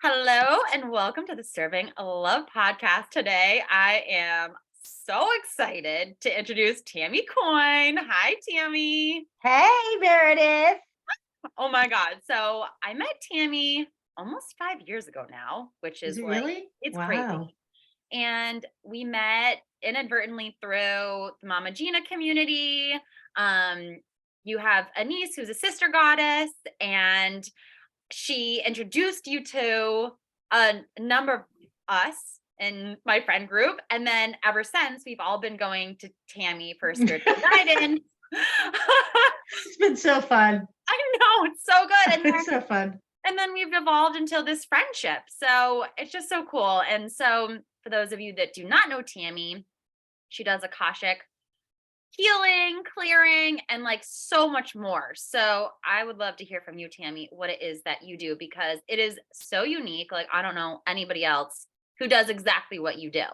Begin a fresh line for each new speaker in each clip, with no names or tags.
Hello and welcome to the Serving Love podcast. Today, I am so excited to introduce Tami Coyne. Hi, Tami.
Hey, Meredith.
Oh my God. So I met Tami almost 5 years ago now, which
Is
is
it
like,
really?
it's
Wow.
crazy. And we met inadvertently through the Mama Gina community. Um, you have a niece who's a sister goddess, and she introduced you to a number of us in my friend group. And then ever since, we've all been going to Tami for spiritual guidance.
It's been so fun.
I know it's so good.
It's so fun.
And then we've evolved until this friendship. So it's just so cool. And so for those of you that do not know Tami, she does Akashic healing, clearing, and like so much more. So I would love to hear from you, Tami, what it is that you do because it is so unique. Like I don't know anybody else who does exactly what you do.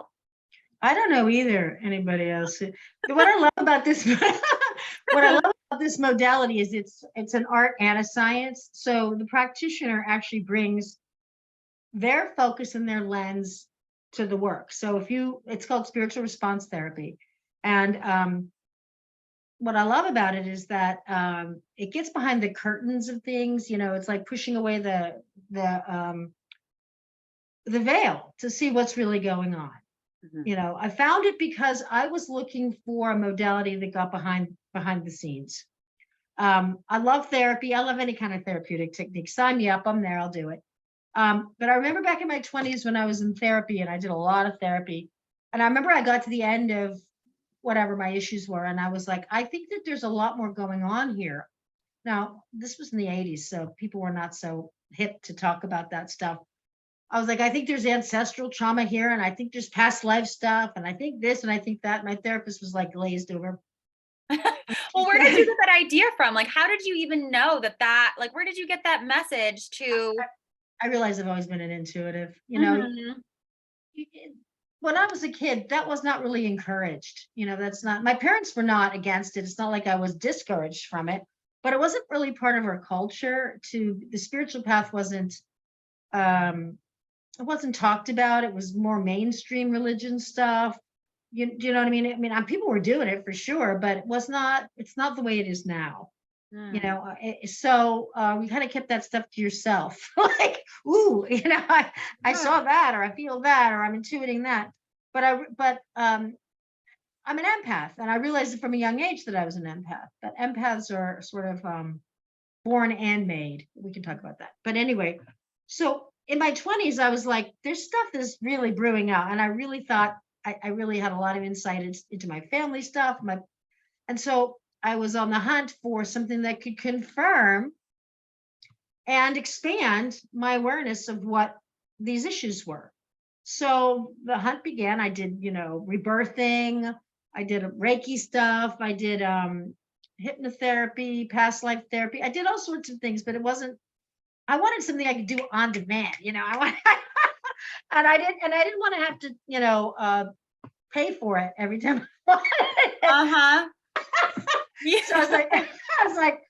I don't know either anybody else. What I love about this what I love about this modality is it's an art and a science. So the practitioner actually brings their focus and their lens to the work. So it's called spiritual response therapy. And what I love about it is that it gets behind the curtains of things. It's like pushing away the veil to see what's really going on.
Mhm.
I found it because I was looking for a modality that got behind the scenes. I love therapy. I love any kind of therapeutic technique. Sign me up. I'm there. I'll do it. But I remember back in my 20s when I was in therapy and I did a lot of therapy. And I remember I got to the end of whatever my issues were. And I was like, I think that there's a lot more going on here. Now, this was in the 80s, so people were not so hip to talk about that stuff. I was like, I think there's ancestral trauma here, and I think there's past life stuff, and I think this, and I think that. My therapist was like glazed over. She
Well, where did you
said,
get that idea from? Like, how did you even know like, where did you get that message to?
I realize I've always been an intuitive.
Mhm.
When I was a kid, that was not really encouraged. That's not, my parents were not against it. It's not like I was discouraged from it, but it wasn't really part of our culture. The spiritual path um, it wasn't talked about. It was more mainstream religion stuff. Do you know what I mean? I mean, people were doing it for sure, but it's not the way it is now.
Mm.
We kind of kept that stuff to yourself. Like, ooh, I
Yeah.
saw that, or I feel that, or I'm intuiting that. But I'm an empath, and I realized it from a young age that I was an empath. But empaths are sort of born and made. We can talk about that. But anyway, so in my 20s, I was like, there's stuff that's really brewing out. And I really thought I really had a lot of insight into my family stuff. And so I was on the hunt for something that could confirm and expand my awareness of what these issues were. So the hunt began. I did, rebirthing, I did Reiki stuff, I did hypnotherapy, past life therapy. I did all sorts of things, but I wanted something I could do on demand, I want and I didn't want to have to, pay for it every time I wanted it.
Uh-huh.
So I was
Yeah.
like, I was like,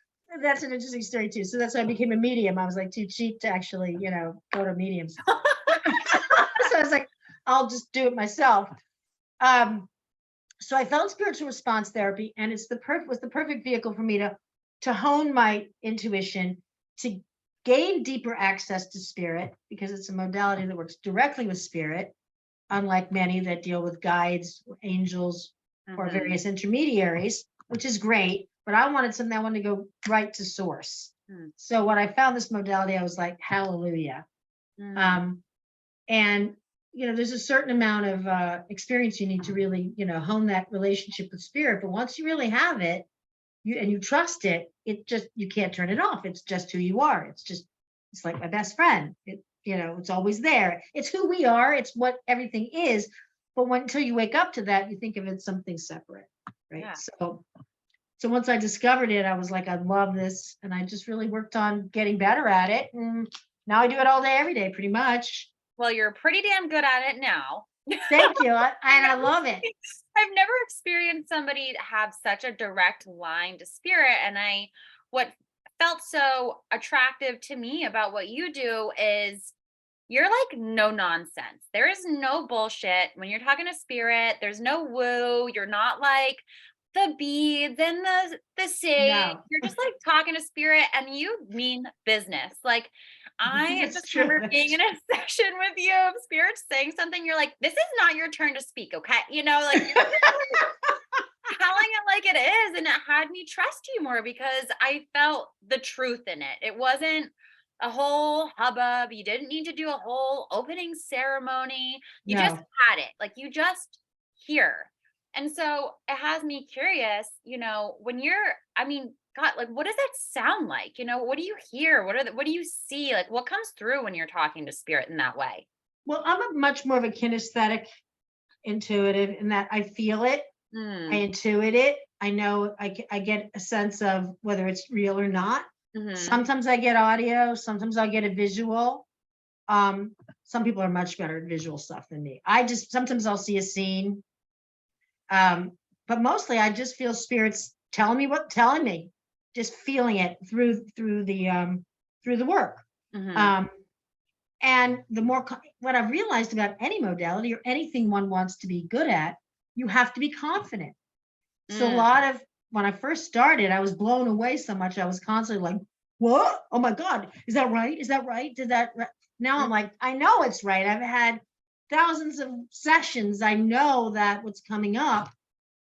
that's an interesting story too. So that's why I became a medium. I was like too cheap to actually, go to mediums. So I was like, I'll just do it myself. Um, so I found spiritual response therapy, and was the perfect vehicle for me to hone my intuition, to gain deeper access to spirit, because it's a modality that works directly with spirit, unlike many that deal with guides, angels, or
Mhm.
various intermediaries, which is great. But I wanted something, I wanted to go right to source.
Mm.
So when I found this modality, I was like, hallelujah.
Mm.
Um, and there's a certain amount of experience you need to really, hone that relationship with spirit. But once you really have it, you trust it, you can't turn it off. It's just who you are. It's like my best friend. It's always there. It's who we are. It's what everything is. But until you wake up to that, you think of it as something separate, right?
Yeah.
So once I discovered it, I was like, I love this, and I just really worked on getting better at it. And now I do it all day, every day, pretty much.
Well, you're pretty damn good at it now.
Thank you,
I've
and I
never
love it.
I've never experienced somebody have such a direct line to spirit. And what felt so attractive to me about what you do is you're like no nonsense. There is no bullshit when you're talking to spirit. There's no woo. You're not like the beads and the sage.
No,
You're just like talking to spirit and you mean business. Like I
that's
just
true.
remember being in a session with you of spirit saying something. You're like, this is not your turn to speak, okay? Like you're telling it like it is, and it had me trust you more because I felt the truth in it. It wasn't a whole hubbub. You didn't need to do a whole opening ceremony. You just
No.
had it. Like you just here. And so it has me curious, when you're, I mean, God, like what does that sound like? What do you hear? What do you see? Like what comes through when you're talking to spirit in that way?
Well, I'm a much more of a kinesthetic intuitive in that I feel it, I
Mm,
intuit it. I know I get a sense of whether it's real or not.
hmm.
Sometimes I get audio, sometimes I'll get a visual. Some people are much better at visual stuff than me. I just sometimes I'll see a scene. Um, but mostly I just feel spirits telling me, just feeling it through the work.
Hmm.
Um, and what I've realized about any modality or anything one wants to be good at, you have to be confident. So a
Mm,
lot of when I first started, I was blown away so much. I was constantly like, "What? Oh my God, is that right? Is that right? Did that?" Now I'm
mm,
like, I know it's right. I've had thousands of sessions. I know that what's coming up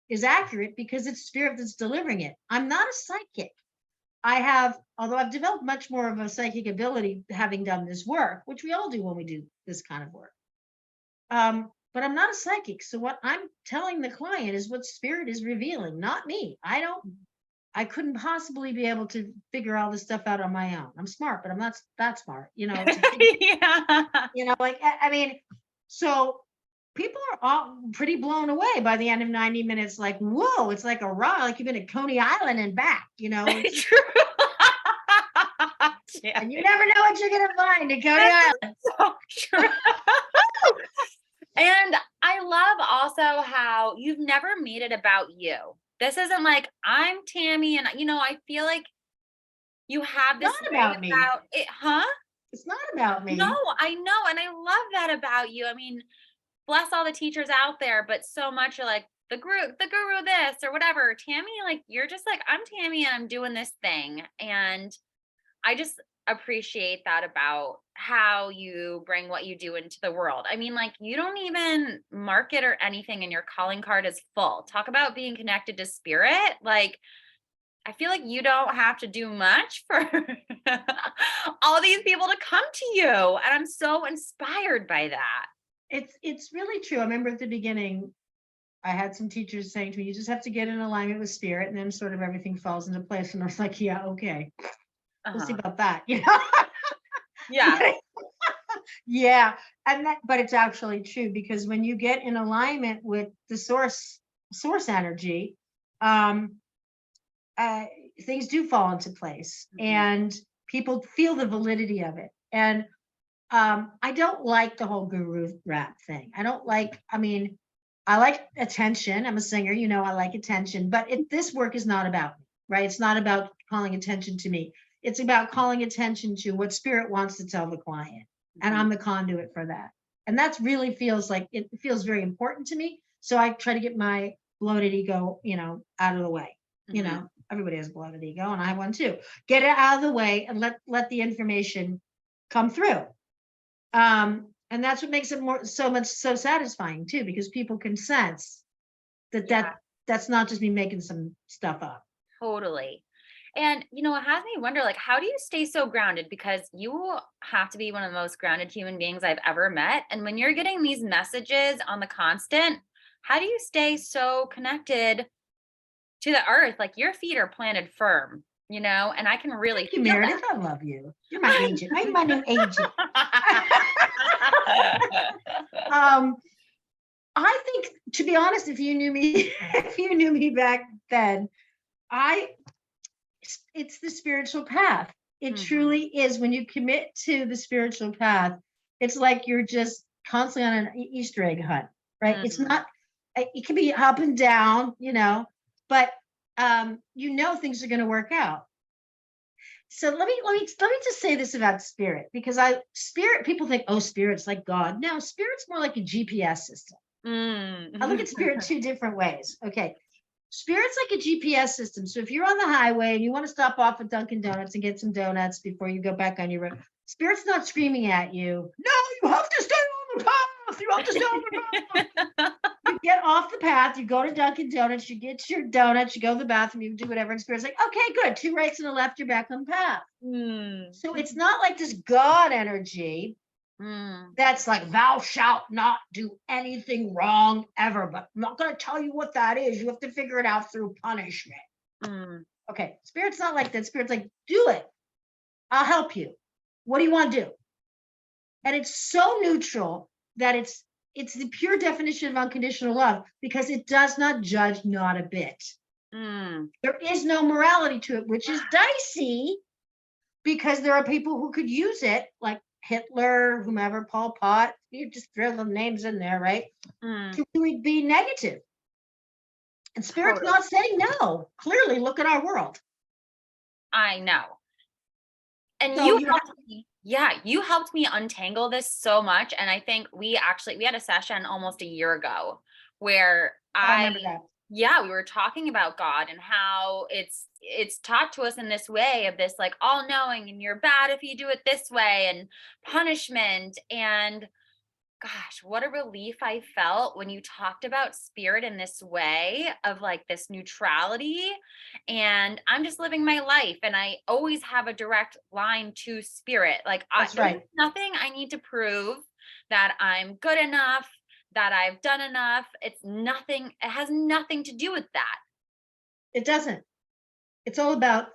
is accurate because it's spirit that's delivering it. I'm not a psychic. Although I've developed much more of a psychic ability having done this work, which we all do when we do this kind of work. But I'm not a psychic. So what I'm telling the client is what spirit is revealing, not me. I couldn't possibly be able to figure all this stuff out on my own. I'm smart, but I'm not that smart,
yeah.
like, I mean, so people are all pretty blown away by the end of 90 minutes. Like, whoa, it's like a ride, like you've been at Coney Island and back, it's just,
True. Damn
and you
it.
never know what you're going to find at Coney
This
Island.
is so true. And I love also how you've never made it about you. This isn't like I'm Tammy and I feel like you have this
Not
way
about me.
about it, huh?
It's not about
No,
me.
I know and I love that about you. I mean, bless all the teachers out there, but so much are like the guru this or whatever. Tammy, like you're just like I'm Tammy and I'm doing this thing and I just appreciate that about how you bring what you do into the world. I mean, like, you don't even market or anything, and your calling card is full. Talk about being connected to spirit. Like, I feel like you don't have to do much for all these people to come to you. And I'm so inspired by that.
It's really true. I remember at the beginning, I had some teachers saying to me, "You just have to get in alignment with spirit, and then sort of everything falls into place." And I was like, "Yeah, okay, we'll see
Uh-huh.
about that."
Yeah.
Yeah, and but it's actually true because when you get in alignment with the source energy, um, uh, things do fall into place,
Mhm.
and people feel the validity of it. And I don't like the whole guru rap thing. I don't like. I mean, I like attention. I'm a singer, I like attention, but this work is not about me, right? It's not about calling attention to me. It's about calling attention to what spirit wants to tell the client. And
Mhm.
I'm the conduit for that. And that's really feels like it feels very important to me. So I try to get my bloated ego, out of the way.
Mhm.
Everybody has a bloated ego, and I have one too. Get it out of the way and let the information come through. And that's what makes it so satisfying too, because people can sense that
Yeah,
that's not just me making some stuff up.
totally. And it has me wonder like how do you stay so grounded because you have to be one of the most grounded human beings I've ever met. And when you're getting these messages on the constant, how do you stay so connected to the earth? Like your feet are planted firm, and I can really
Thank you,
feel
Meredith. I love you. You're my agent. My new agent.
that.
um, I think, to be honest, if you knew me, if you knew me back then, I it's the spiritual path. It
Mhm.
truly is. When you commit to the spiritual path, it's like you're just constantly on an Easter egg hunt, right? It's
Mhm.
not. It can be up and down, but things are going to work out. So let me just say this about spirit, because spirit, people think, oh, spirit's like God. No, spirit's more like a GPS system. I look
Mm.
at spirit two different ways. Okay. Spirit's like a GPS system. So if you're on the highway and you want to stop off at Dunkin' Donuts and get some donuts before you go back on your road, spirit's not screaming at you, no, you have to stay on the path. You have to stay on the path. You get off the path, you go to Dunkin' Donuts, you get your donuts, you go to the bathroom, you do whatever. And spirit's like, okay, good. Two rights and a left, you're back on the path.
Mm.
So it's not like this God energy
Mm.
that's like, thou shalt not do anything wrong ever, but I'm not going to tell you what that is. You have to figure it out through punishment.
Mm.
Okay. Spirit's not like that. Spirit's like, do it. I'll help you. What do you want to do? And it's so neutral that it's the pure definition of unconditional love, because it does not judge, not a bit.
Mm.
There is no morality to it, which is dicey, because there are people who could use it, like Hitler, whomever, Pol Pot. You just throw the names in there, right?
Mm.
To really be negative. And spirit's
Totally.
not saying no. Clearly, look at our world.
I know. And
So
you
you have,
helped me. Yeah, you helped me untangle this so much. And I think we had a session almost a year ago where
I remember that.
yeah, we were talking about God and how it's taught to us in this way of this like all knowing and you're bad if you do it this way and punishment. And gosh, what a relief I felt when you talked about spirit in this way of like this neutrality. And I'm just living my life. And I always have a direct line to spirit. Like,
That's
there's
right.
nothing I need to prove that I'm good enough, that I've done enough. It's nothing, it has nothing to do with that.
It doesn't. It's all about,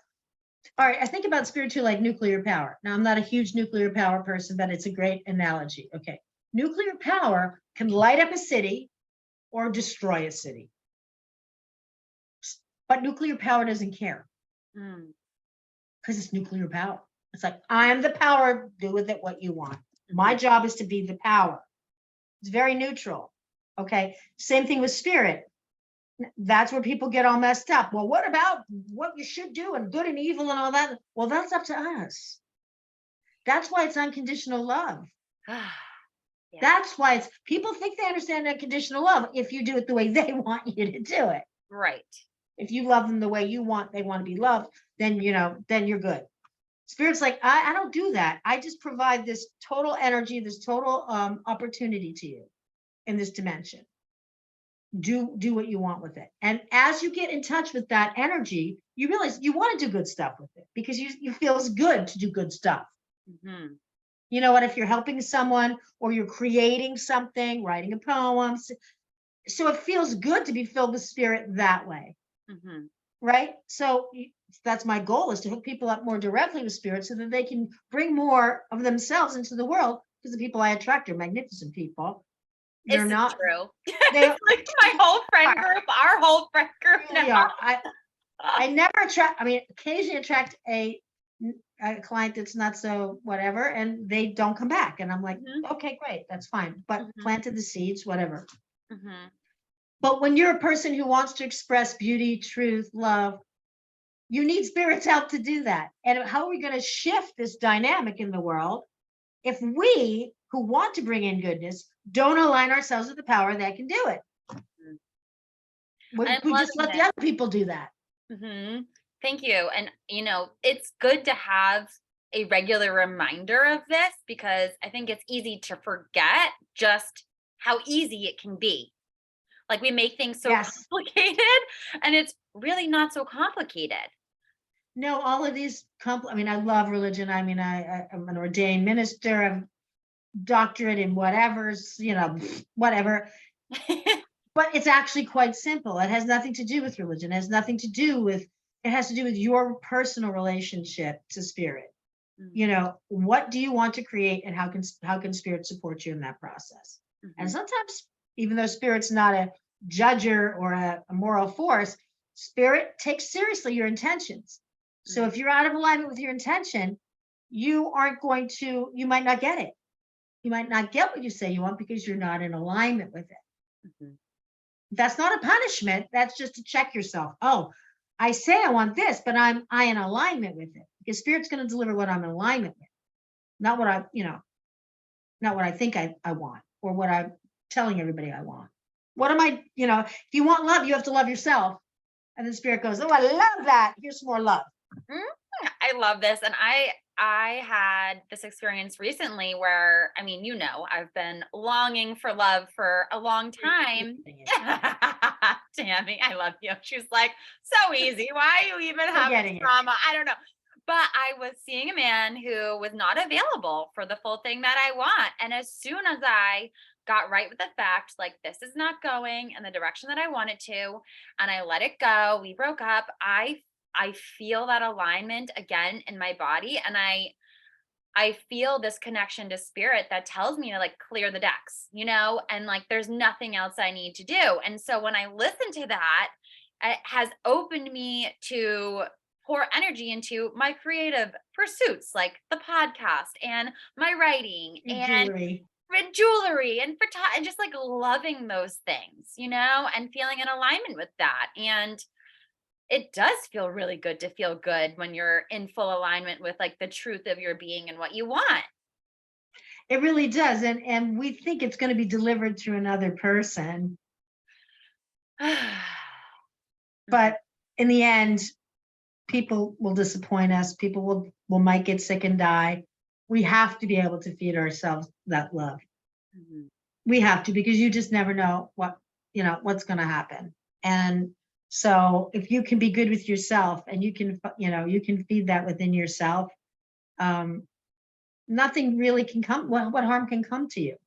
all right, I think about spirit too, like nuclear power. Now, I'm not a huge nuclear power person, but it's a great analogy. Okay. Nuclear power can light up a city or destroy a city. But nuclear power doesn't care,
Mm,
because it's nuclear power. It's like, I am the power, do with it what you want. My
mhm,
job is to be the power. It's very neutral. Okay. Same thing with spirit. That's where people get all messed up. Well, what about what you should do and good and evil and all that? Well, that's up to us. That's why it's unconditional love.
mm. Yeah,
That's why it's, people think they understand unconditional love if you do it the way they want you to do it.
right.
If you love them the way you want, they want to be loved, then then you're good. Spirit's like, I don't do that. I just provide this total energy, this total opportunity to you in this dimension. Do what you want with it. And as you get in touch with that energy, you realize you want to do good stuff with it, because you feels good to do good stuff.
Hmm.
You know what? If you're helping someone or you're creating something, writing a poem, so it feels good to be filled with spirit that way,
Hmm.
right? So that's my goal, is to hook people up more directly with spirit so that they can bring more of themselves into the world, because the people I attract are magnificent people. They're
Is this
not,
true?
they
It's like my whole friend group, our whole friend group now.
really are. I never attract, I mean, occasionally attract a client that's not so whatever, and they don't come back. And I'm like,
Mhm,
okay, great, that's fine. But
mhm,
planted the seeds, whatever.
mhm.
But when you're a person who wants to express beauty, truth, love, you need spirit's help to do that. And how are we going to shift this dynamic in the world if we who want to bring in goodness don't align ourselves with the power that can do it?
Mm. I'm
We just
loving
let the
this.
other people do that.
Mhm. Thank you. And, it's good to have a regular reminder of this because I think it's easy to forget just how easy it can be. Like we make things so
Yes.
complicated and it's really not so complicated.
No, all of these I mean, I love religion. I mean, I'm an ordained minister, I'm doctorate in whatever's, whatever. But it's actually quite simple. It has nothing to do with religion. It has nothing to do with, it has to do with your personal relationship to spirit.
Mm,
What do you want to create, and how can spirit support you in that process? And
mhm,
sometimes, even though spirit's not a judger or a moral force, spirit takes seriously your intentions. So
mm,
if you're out of alignment with your intention, you might not get it. You might not get what you say you want because you're not in alignment with it.
mhm.
That's not a punishment. That's just to check yourself. Oh, I say I want this, but am I in alignment with it? because spirit's going to deliver what I'm in alignment with, not what not what I think I want, or what I'm telling everybody I want. What am I, if you want love, you have to love yourself. And then spirit goes, oh, I love that. Here's some more love.
I love this. And I had this experience recently where, I mean, I've been longing for love for a long time. Tammy, I love you. She's like, so easy. Why are you even having
Forgetting it.
drama? I don't know. But I was seeing a man who was not available for the full thing that I want. And as soon as I got right with the fact, like, this is not going in the direction that I wanted to, and I let it go, we broke up. I feel that alignment again in my body, and I feel this connection to spirit that tells me to, like, clear the decks, and like there's nothing else I need to do. And so when I listen to that, it has opened me to pour energy into my creative pursuits, like the podcast and my writing
Your
and
jewelry.
jewelry and and just like loving those things, and feeling in alignment with that. And it does feel really good to feel good when you're in full alignment with, like, the truth of your being and what you want.
It really does. And we think it's going to be delivered through another person. But in the end, people will disappoint us. People might get sick and die. We have to be able to feed ourselves that love.
Mhm.
We have to, because you just never know what's going to happen. And so if you can be good with yourself, and you can feed that within yourself, nothing really can come. What harm can come to you?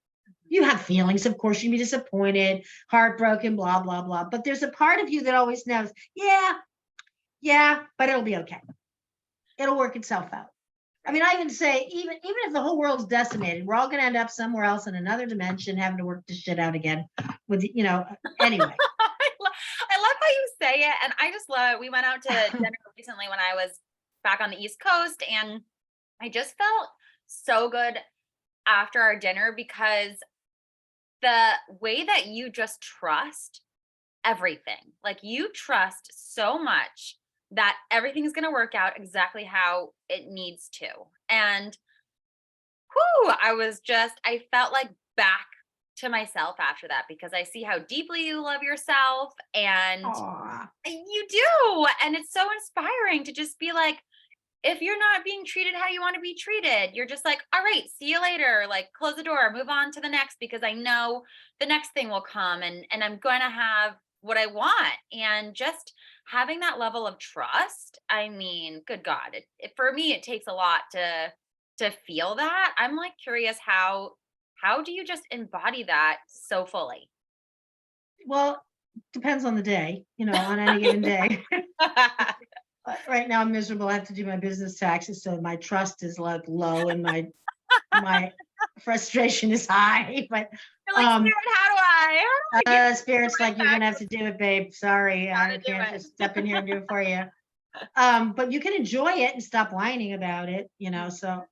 You have feelings, of course. You can be disappointed, heartbroken, blah blah blah. But there's a part of you that always knows, yeah, but it'll be okay. It'll work itself out. I mean, I even say, even if the whole world's decimated, we're all going to end up somewhere else in another dimension, having to work this shit out again. Anyway.
I love how you say it, and I just love. We went out to dinner recently when I was back on the East Coast, and I just felt so good after our dinner, because the way that you just trust everything, like, you trust so much that everything is going to work out exactly how it needs to. And I felt like back to myself after that, because I see how deeply you love yourself, and
Aw.
you do. And it's so inspiring to just be like, if you're not being treated how you want to be treated, you're just like, all right, see you later. Like, close the door, move on to the next, because I know the next thing will come, and I'm going to have what I want. And just having that level of trust, I mean, good God, for me, it takes a lot to feel that. I'm like curious, how do you just embody that so fully?
Well, depends on the day, on any given day. Right now I'm miserable. I have to do my business taxes, so my trust is like low, and my frustration is high. But
You're like, Spirit, how do I get
spirit's
right
like, you're gonna
back
have to do it, babe. Sorry,
how
I
to do
can't
it?
just step in here and do it for you. But you can enjoy it and stop whining about it. So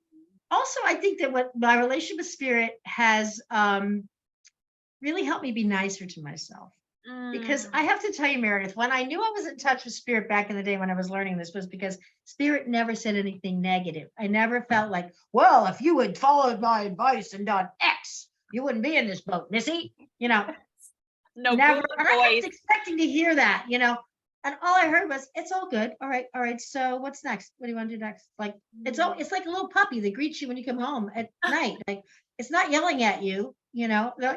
also, I think that what my relationship with spirit has really helped me be nicer to myself. Because I
Mm.
have to tell you, Meredith, when I knew I was in touch with spirit back in the day when I was learning this, was because spirit never said anything negative. I never felt like, well, if you had followed my advice and done X, you wouldn't be in this boat, Missy.
No
Never.
booming
And I
voice.
kept expecting to hear that. And all I heard was, it's all good. All right, all right. So what's next? What do you want to do next? Like, it's like a little puppy that greets you when you come home at night. Like, it's not yelling at you, They're like, you're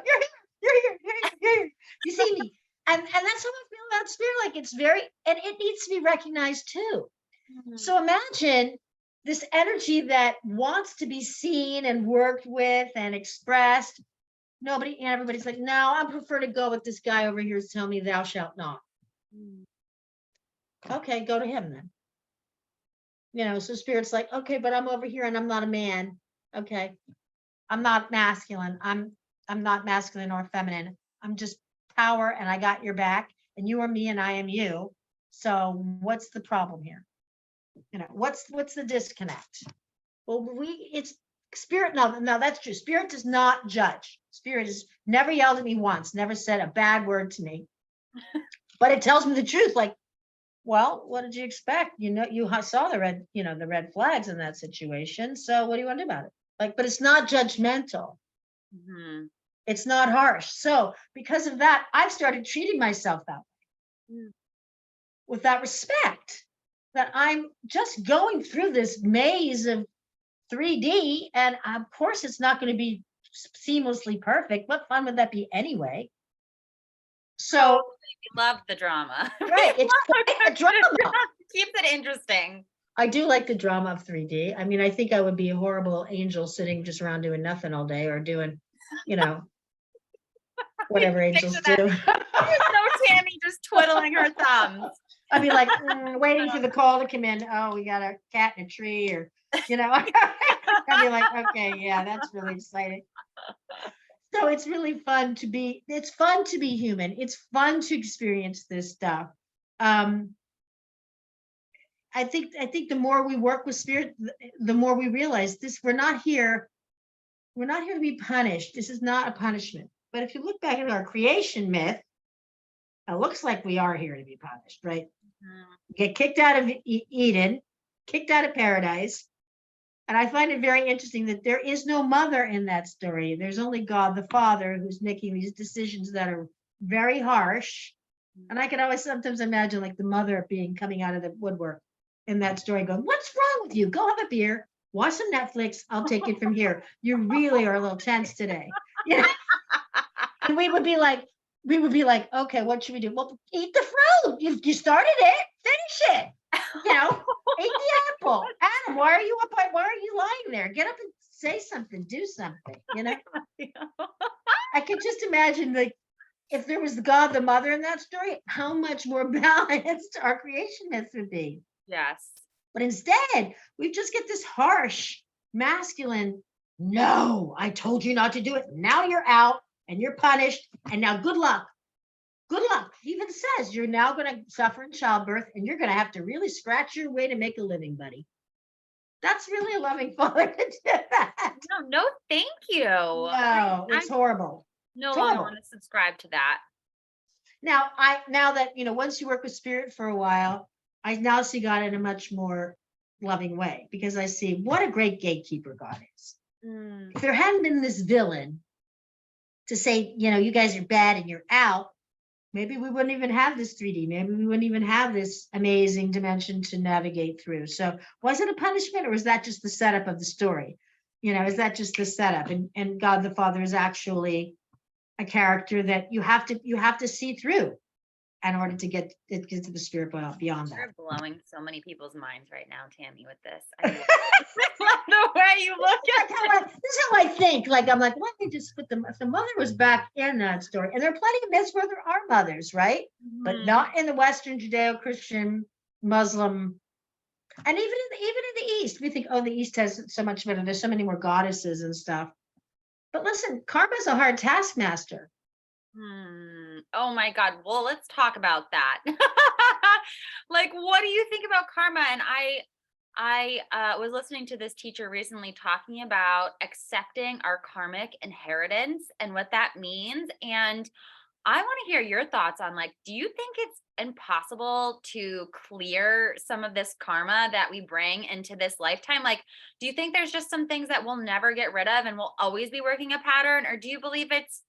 here, you're here. You see me. And that's how I feel about spirit. Like, it's and it needs to be recognized too.
Mhm.
So imagine this energy that wants to be seen and worked with and expressed. Everybody's like, no, I prefer to go with this guy over here who's telling me thou shalt not.
Mm.
Okay, go to him then. So spirit's like, okay, but I'm over here and I'm not a man. Okay. I'm not masculine. I'm not masculine or feminine. I'm just power, and I got your back, and you are me and I am you. So what's the problem here? What's the disconnect? Well, it's spirit. No, that's true. Spirit does not judge. Spirit has never yelled at me once, never said a bad word to me. But it tells me the truth. Like, well, what did you expect? Saw the red flags in that situation. So what do you want to do about it? Like, but it's not judgmental.
Mhm.
It's not harsh. So because of that, I've started treating myself that
Mm.
with that respect, that I'm just going through this maze of 3D. And of course, it's not going to be seamlessly perfect. What fun would that be anyway? So,
Totally, we love the drama. We
right, it's
love
quite a
the
drama.
drama. Keeps it interesting.
I do like the drama of 3D. I mean, I think I would be a horrible angel sitting just around doing nothing all day or doing, you know,
I
whatever angels
picture that.
do.
I just know Tammy just twiddling her thumbs.
I'd be like, waiting for the call to come in. Oh, we got a cat in a tree, or, I'd be like, okay, yeah, that's really exciting. So it's fun to be human. It's fun to experience this stuff. Um, I think the more we work with spirit, the more we realize this, we're not here to be punished. This is not a punishment. But if you look back at our creation myth, it looks like we are here to be punished, right?
Mhm.
Get kicked out of Eden, kicked out of paradise. And I find it very interesting that there is no mother in that story. There's only God the Father who's making these decisions that are very harsh. And I can always sometimes imagine like the mother being coming out of the woodwork in that story going, "What's wrong with you? Go have a beer, watch some Netflix. I'll take it from here. You really are a little tense today." Yeah. And we would be like, okay, what should we do? Well, eat the fruit. You started it, finish it. Eat the apple. Adam, why are you up? Why are you lying there? Get up and say something, do something. I could just imagine, like, if there was the God, the mother in that story, how much more balanced our creation myth would be.
Yes.
But instead, we just get this harsh, masculine, no, I told you not to do it. Now you're out and you're punished. And now good luck. Good luck. He even says you're now going to suffer in childbirth and you're going to have to really scratch your way to make a living, buddy. That's really a loving father to do that.
No, thank you.
No,
I
it's horrible.
no
It's
longer
horrible.
want to subscribe to that.
Now that once you work with spirit for a while, I now see God in a much more loving way because I see what a great gatekeeper God is.
Mm.
If there hadn't been this villain to say, you guys are bad and you're out, maybe we wouldn't even have this 3D. Maybe we wouldn't even have this amazing dimension to navigate through. So was it a punishment or is that just the setup of the story? Is that just the setup? And God the Father is actually a character that you have to see through in order to get to the spirit beyond that.
You're blowing so many people's minds right now, Tammy, with this. I love the way you look at it.
This is how I think. Like I'm like, let me just put if the mother was back in that story, and there are plenty of myths where there are mothers, right? But
Mhm.
not in the Western Judeo-Christian, Muslim, and even in the East. We think, oh, the East has so much better. There's so many more goddesses and stuff. But listen, karma's a hard taskmaster.
Oh my God. Well, let's talk about that. Like, what do you think about karma? And I was listening to this teacher recently talking about accepting our karmic inheritance and what that means. And I want to hear your thoughts on, like, do you think it's impossible to clear some of this karma that we bring into this lifetime? Like, do you think there's just some things that we'll never get rid of and we'll always be working a pattern? Or do you believe it's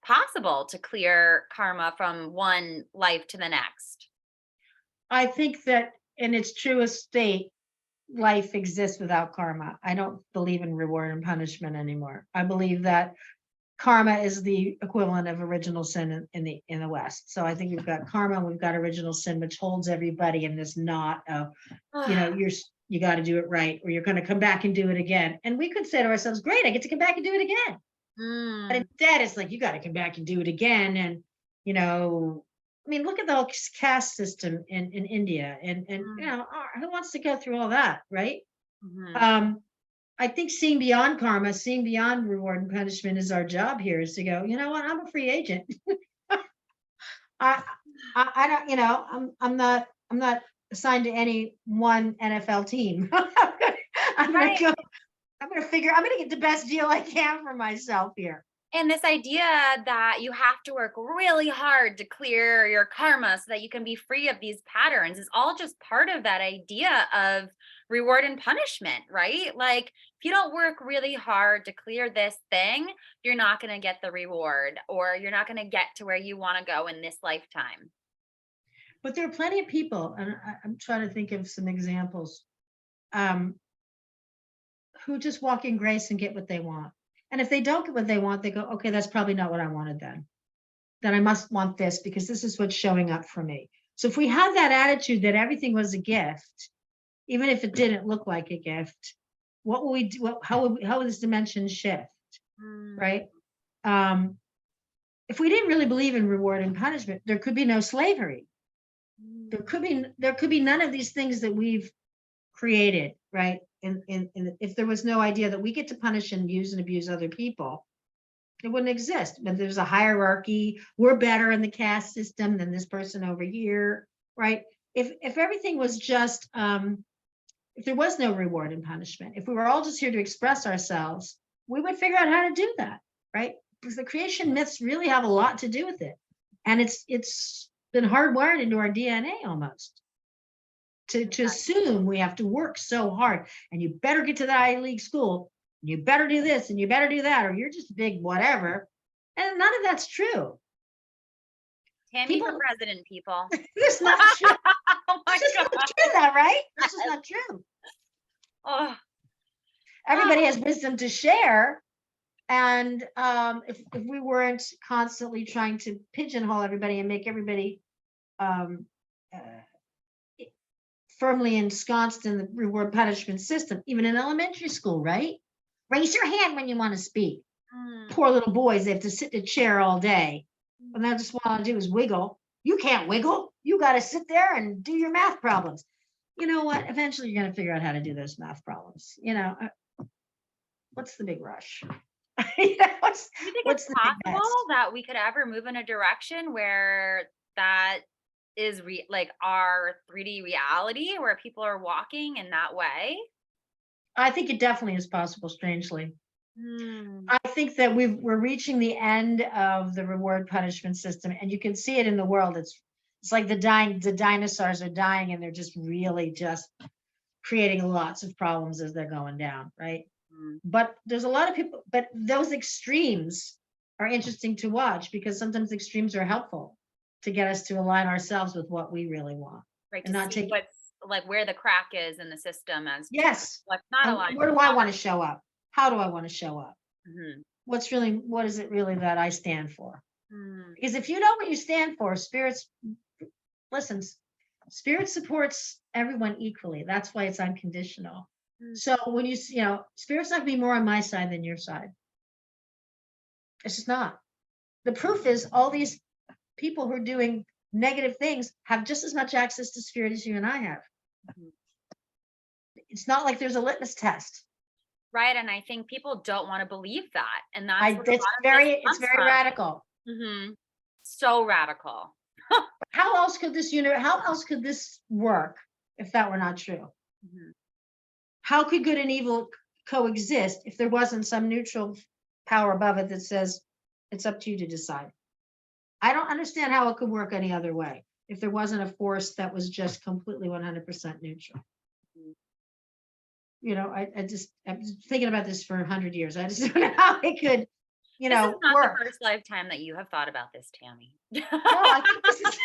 possible to clear karma from one life to the next?
I think that in its truest state, life exists without karma. I don't believe in reward and punishment anymore. I believe that karma is the equivalent of original sin in the West. So I think we've got karma, we've got original sin, which holds everybody in this knot of, you got to do it right, or you're going to come back and do it again. And we could say to ourselves, great, I get to come back and do it again. But
Mm,
instead, it's like you got to come back and do it again. And I mean, look at the whole caste system in India, and
mm,
who wants to go through all that, right?
mhm.
Um, I think seeing beyond karma, seeing beyond reward and punishment is our job here. Is to go, you know what? I'm a free agent. I, I don't, I'm not assigned to any one NFL team. I'm gonna
Right.
go. I'm gonna get the best deal I can for myself here.
And this idea that you have to work really hard to clear your karma so that you can be free of these patterns is all just part of that idea of reward and punishment, right? Like, if you don't work really hard to clear this thing, you're not going to get the reward, or you're not going to get to where you want to go in this lifetime.
But there are plenty of people, and I'm trying to think of some examples, um, who just walk in grace and get what they want. And if they don't get what they want, they go, okay, that's probably not what I wanted then. Then I must want this because this is what's showing up for me. So if we had that attitude that everything was a gift, even if it didn't look like a gift, what will we do? How would this dimension shift?
Mm,
Right? Um, if we didn't really believe in reward and punishment, there could be no slavery. There could be none of these things that we've created, right? And if there was no idea that we get to punish and use and abuse other people, it wouldn't exist. But there's a hierarchy. We're better in the caste system than this person over here, right? If everything was just if there was no reward and punishment, if we were all just here to express ourselves, we would figure out how to do that, right? Because the creation myths really have a lot to do with it. And it's been hardwired into our DNA almost to assume we have to work so hard and you better get to the Ivy League school, and you better do this and you better do that, or you're just a big whatever. And none of that's true.
Tammy for
People,
president, people.
this is not true.
Oh my
It's just
God.
not true, that right? This is not true.
Oh,
Everybody has wisdom to share. And if we weren't constantly trying to pigeonhole everybody and make everybody um, uh, firmly ensconced in the reward punishment system, even in elementary school, right? Raise your hand when you want to speak.
mm,
Poor little boys, they have to sit in a chair all day. And they just want to do is wiggle. You can't wiggle. You got to sit there and do your math problems. You know what? Eventually, you're going to figure out how to do those math problems. What's the big rush? What's
do you think it's
what's the big
possible
mess?
that we could ever move in a direction where that is like our 3D reality, where people are walking in that way?
I think it definitely is possible. Strangely,
Hmm.
I think that we're reaching the end of the reward punishment system, and you can see it in the world. It's like the dinosaurs are dying, and they're just really just creating lots of problems as they're going down, right?
Mm.
But there's a lot of people, but those extremes are interesting to watch because sometimes extremes are helpful to get us to align ourselves with what we really want
Right,
and
to
not
see
take,
what's like where the crack is in the system as to
yes,
what's not
and
aligned
where
with
do I want to show up? How do I want to show up?
ours.
What is it really that I stand for?
Mhm.
Because if you know what you stand for, listen, spirit supports everyone equally. That's why it's unconditional.
Mm.
So when spirit's not gonna be more on my side than your side. It's just not. The proof is all these people who are doing negative things have just as much access to spirit as you and I have.
Mhm.
It's not like there's a litmus test.
Right, and I think people don't wanna believe that, and that's where a
It's
lot of this
very, it's
comes
very
from.
radical.
Mhm. So radical.
How else could this work if that were not true?
Mhm.
How could good and evil coexist if there wasn't some neutral power above it that says it's up to you to decide? I don't understand how it could work any other way if there wasn't a force that was just completely 100% neutral.
Mhm.
I've been thinking about this for 100 years. I just don't know how it could,
This is not the
work.
first lifetime that you have thought about this, Tammy.
No, I think this is,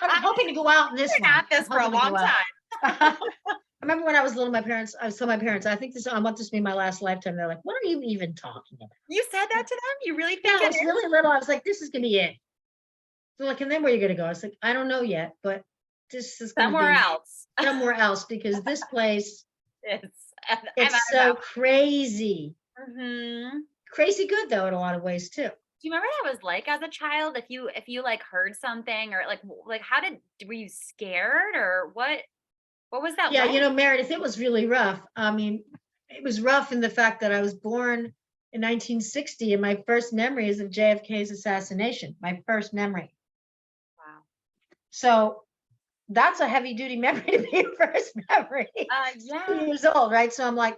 I'm hoping to go out in this
Been
one.
at this
I'm
for a
hoping to
long
go out.
time.
I remember when I was little, I was telling my parents, I want this to be my last lifetime. They're like, what are you even talking about?
You said that to them? You really
Yeah,
think
I
it
was
is?
really little. I was like, this is gonna be it. They're like, and then where are you gonna go? I was like, I don't know yet, but this is gonna
Somewhere
be
else.
somewhere else because this place,
It's I'm
it's
out of
so
out.
crazy.
Mhm.
Crazy good though in a lot of ways too.
Do you remember what that was like as a child? If you like heard something, or like how were you scared, or what was that
Yeah,
like?
Meredith, it was really rough. I mean, it was rough in the fact that I was born in 1960 and my first memory is of JFK's assassination, my first memory.
Wow.
So that's a heavy duty memory to be a first memory. 2
Yeah.
years old, right? So I'm like,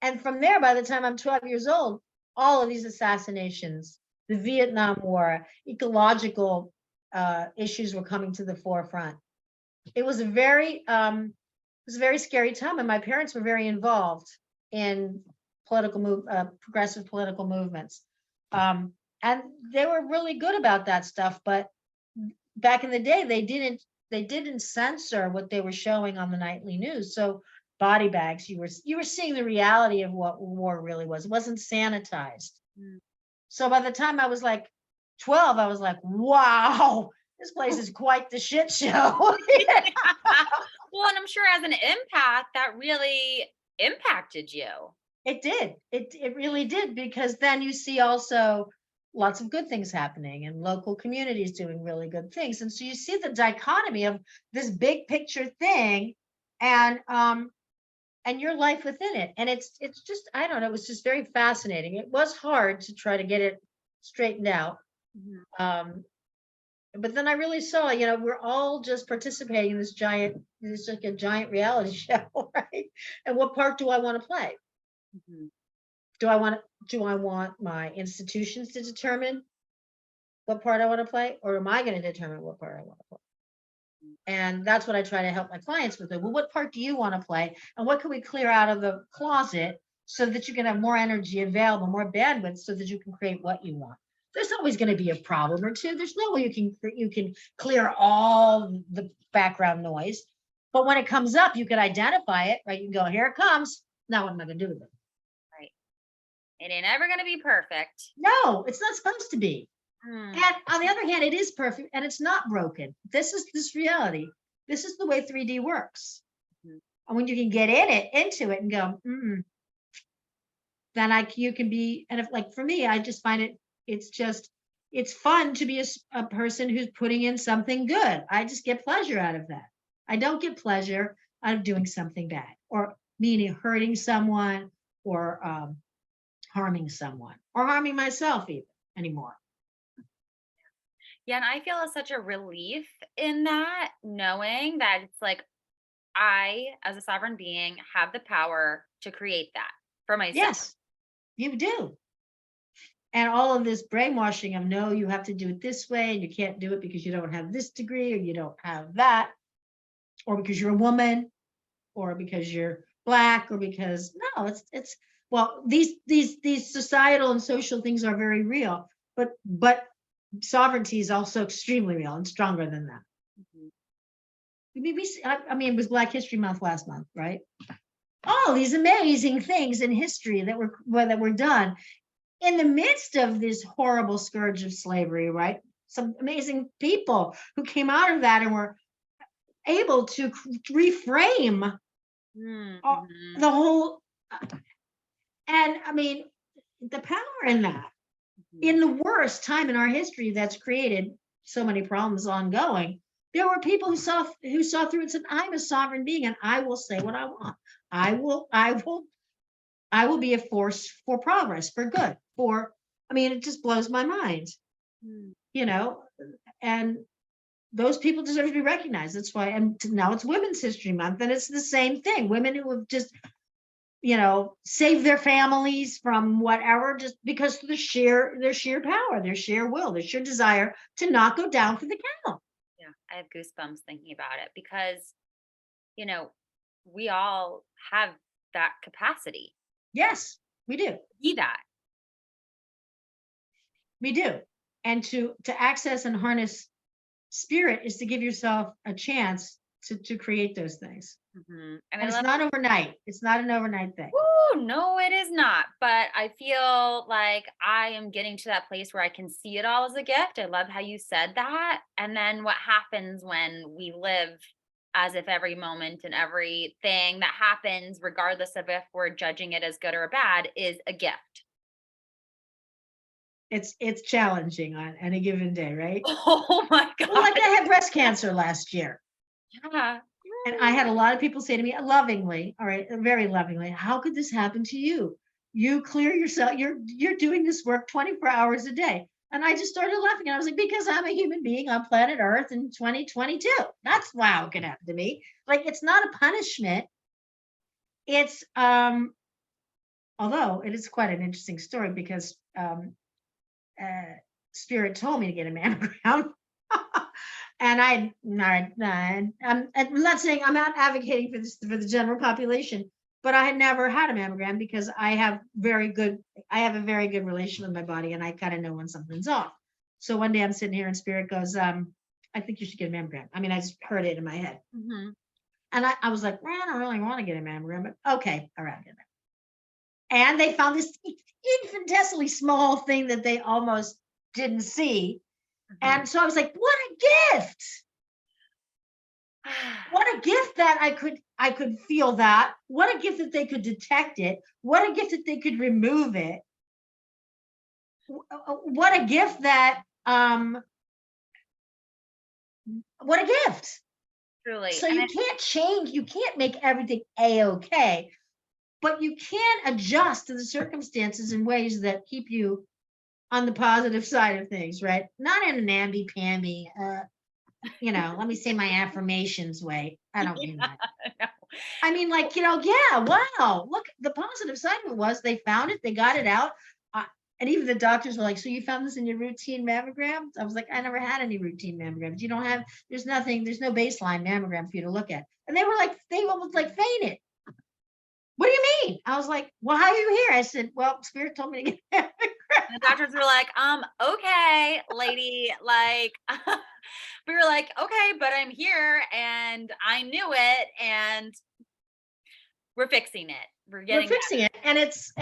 and from there, by the time I'm 12 years old, all of these assassinations, the Vietnam War, ecological issues were coming to the forefront. It was a very scary time, and my parents were very involved in progressive political movements, and they were really good about that stuff. But back in the day, they didn't censor what they were showing on the nightly news. So body bags, you were seeing the reality of what war really was. It wasn't sanitized.
Mm.
So by the time I was like 12, I was like, wow, this place is quite the shit show.
Well, and I'm sure as an empath, that really impacted you.
It did. It really did, because then you see also lots of good things happening and local communities doing really good things. And so you see the dichotomy of this big picture thing and your life within it. And it's just, I don't know, it was just very fascinating. It was hard to try to get it straightened out.
Mhm.
Um, but then I really saw, we're all just participating in this like a giant reality show, right? And what part do I want to play?
Mhm.
Do I want my institutions to determine what part I want to play, or am I going to determine what part I want to play? And that's what I try to help my clients with. Well, what part do you want to play, and what can we clear out of the closet so that you can have more energy available, more bandwidth, so that you can create what you want? There's always going to be a problem or two. There's no way you can clear all the background noise, but when it comes up, you can identify it, right? You can go, here it comes. Now what am I going to do with it?
Right. It ain't ever gonna be perfect.
No, it's not supposed to be.
Mm.
And on the other hand, it is perfect and it's not broken. This is this reality. This is the way 3D works.
Mhm.
And when you can get into it and go, then you can be, and if, like, for me, I just find it's fun to be a person who's putting in something good. I just get pleasure out of that. I don't get pleasure out of doing something bad, or meaning hurting someone, or harming someone, or harming myself even anymore.
Yeah, and I feel such a relief in that, knowing that it's like I, as a sovereign being, have the power to create that for myself.
Yes, you do. And all of this brainwashing of, no, you have to do it this way, and you can't do it because you don't have this degree, or you don't have that, or because you're a woman, or because you're black, or because, no, it's well, these societal and social things are very real, but sovereignty is also extremely real and stronger than that.
Mhm.
I mean, it was Black History Month last month, right? All these amazing things in history that were done in the midst of this horrible scourge of slavery, right? Some amazing people who came out of that and were able to reframe
Mhm.
the whole. And I mean, the power in that,
Mhm.
in the worst time in our history that's created so many problems ongoing, there were people who saw through it and said, I'm a sovereign being and I will say what I want. I will be a force for progress, for good, I mean, it just blows my mind,
Mhm.
you know, and those people deserve to be recognized. That's why, and now it's Women's History Month, and it's the same thing. Women who have just, saved their families from whatever, just because of their sheer power, their sheer will, their sheer desire to not go down for the count.
Yeah, I have goosebumps thinking about it because, you know, we all have that capacity
Yes, we do.
to be that.
We do. And to access and harness spirit is to give yourself a chance to create those things.
And
And
I
it's
love.
not overnight. It's not an overnight thing.
Woo, no, it is not. But I feel like I am getting to that place where I can see it all as a gift. I love how you said that. And then what happens when we live as if every moment and everything that happens, regardless of if we're judging it as good or bad, is a gift.
It's challenging on any given day, right?
Oh my
Well,
God.
like I had breast cancer last year.
Yeah.
And I had a lot of people say to me lovingly, all right, very lovingly, how could this happen to you? You clear yourself, you're doing this work 24 hours a day. And I just started laughing. And I was like, because I'm a human being on planet Earth in 2022. That's how it can happen to me. Like, it's not a punishment. It's although it is quite an interesting story because uh, Spirit told me to get a mammogram. And I'm not saying I'm not advocating for this for the general population, but I had never had a mammogram because I have a very good relation with my body, and I kind of know when something's off. So one day I'm sitting here and Spirit goes, I think you should get a mammogram. I mean, I just heard it in my head.
Hmm.
And I was like, man, I don't really want to get a mammogram, but okay, all right, I'll get it. And they found this infinitesimally small thing that they almost didn't see.
Hmm.
And so I was like, what a gift. What a gift that I could feel that. What a gift that they could detect it. What a gift that they could remove it. What a gift that what a gift.
Truly.
So
And
you can't change, you can't make everything a-okay, but you can adjust to the circumstances in ways that keep you on the positive side of things, right? Not in an namby-pamby, let me say my affirmations way. I don't mean
yeah,
that.
no.
I mean, like, yeah, wow. Look, the positive side of it was they found it, they got it out. And even the doctors were like, so you found this in your routine mammograms? I was like, I never had any routine mammograms. You don't have, there's nothing, there's no baseline mammogram for you to look at. And they were like, they almost like fainted. What do you mean? I was like, well, how are you here? I said, well, Spirit told me to get
And the doctors were like, okay, lady, like we were like, okay, but I'm here and I knew it and we're fixing it. We're
we're
getting
fixing it. And it's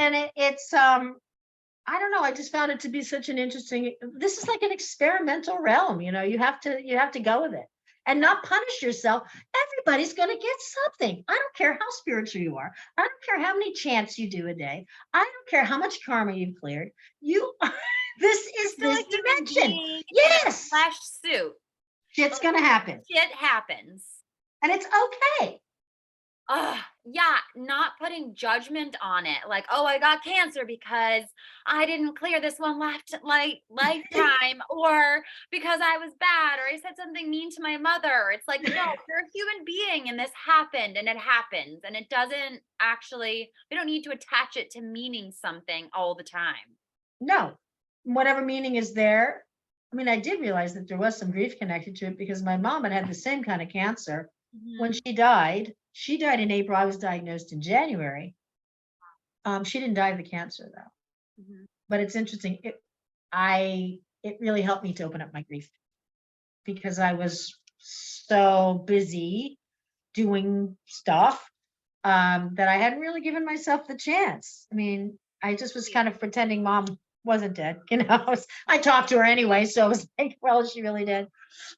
I don't know, I just found it to be such an interesting, this is like an experimental realm, you have to go with it and not punish yourself. Everybody's going to get something. I don't care how spiritual you are. I don't care how many chants you do a day. I don't care how much karma you've cleared. You this
you're
is
still
this
a human
dimension.
being in a
Yes.
flesh suit.
Shit's
Like
going to happen.
shit happens.
And it's okay.
Yeah, not putting judgment on it. Like, oh, I got cancer because I didn't clear this one lifetime, or because I was bad, or I said something mean to my mother. It's like, no, you're a human being and this happened and it happens. And it doesn't actually, we don't need to attach it to meaning something all the time.
No. Whatever meaning is there. I mean, I did realize that there was some grief connected to it because my mom had the same kind of cancer when
Mhm.
she died. She died in April. I was diagnosed in January. She didn't die of the cancer though.
Mhm.
But it's interesting. It really helped me to open up my grief because I was so busy doing stuff that I hadn't really given myself the chance. I mean, I just was kind of pretending mom wasn't dead. I talked to her anyway, so it was like, well, is she really dead?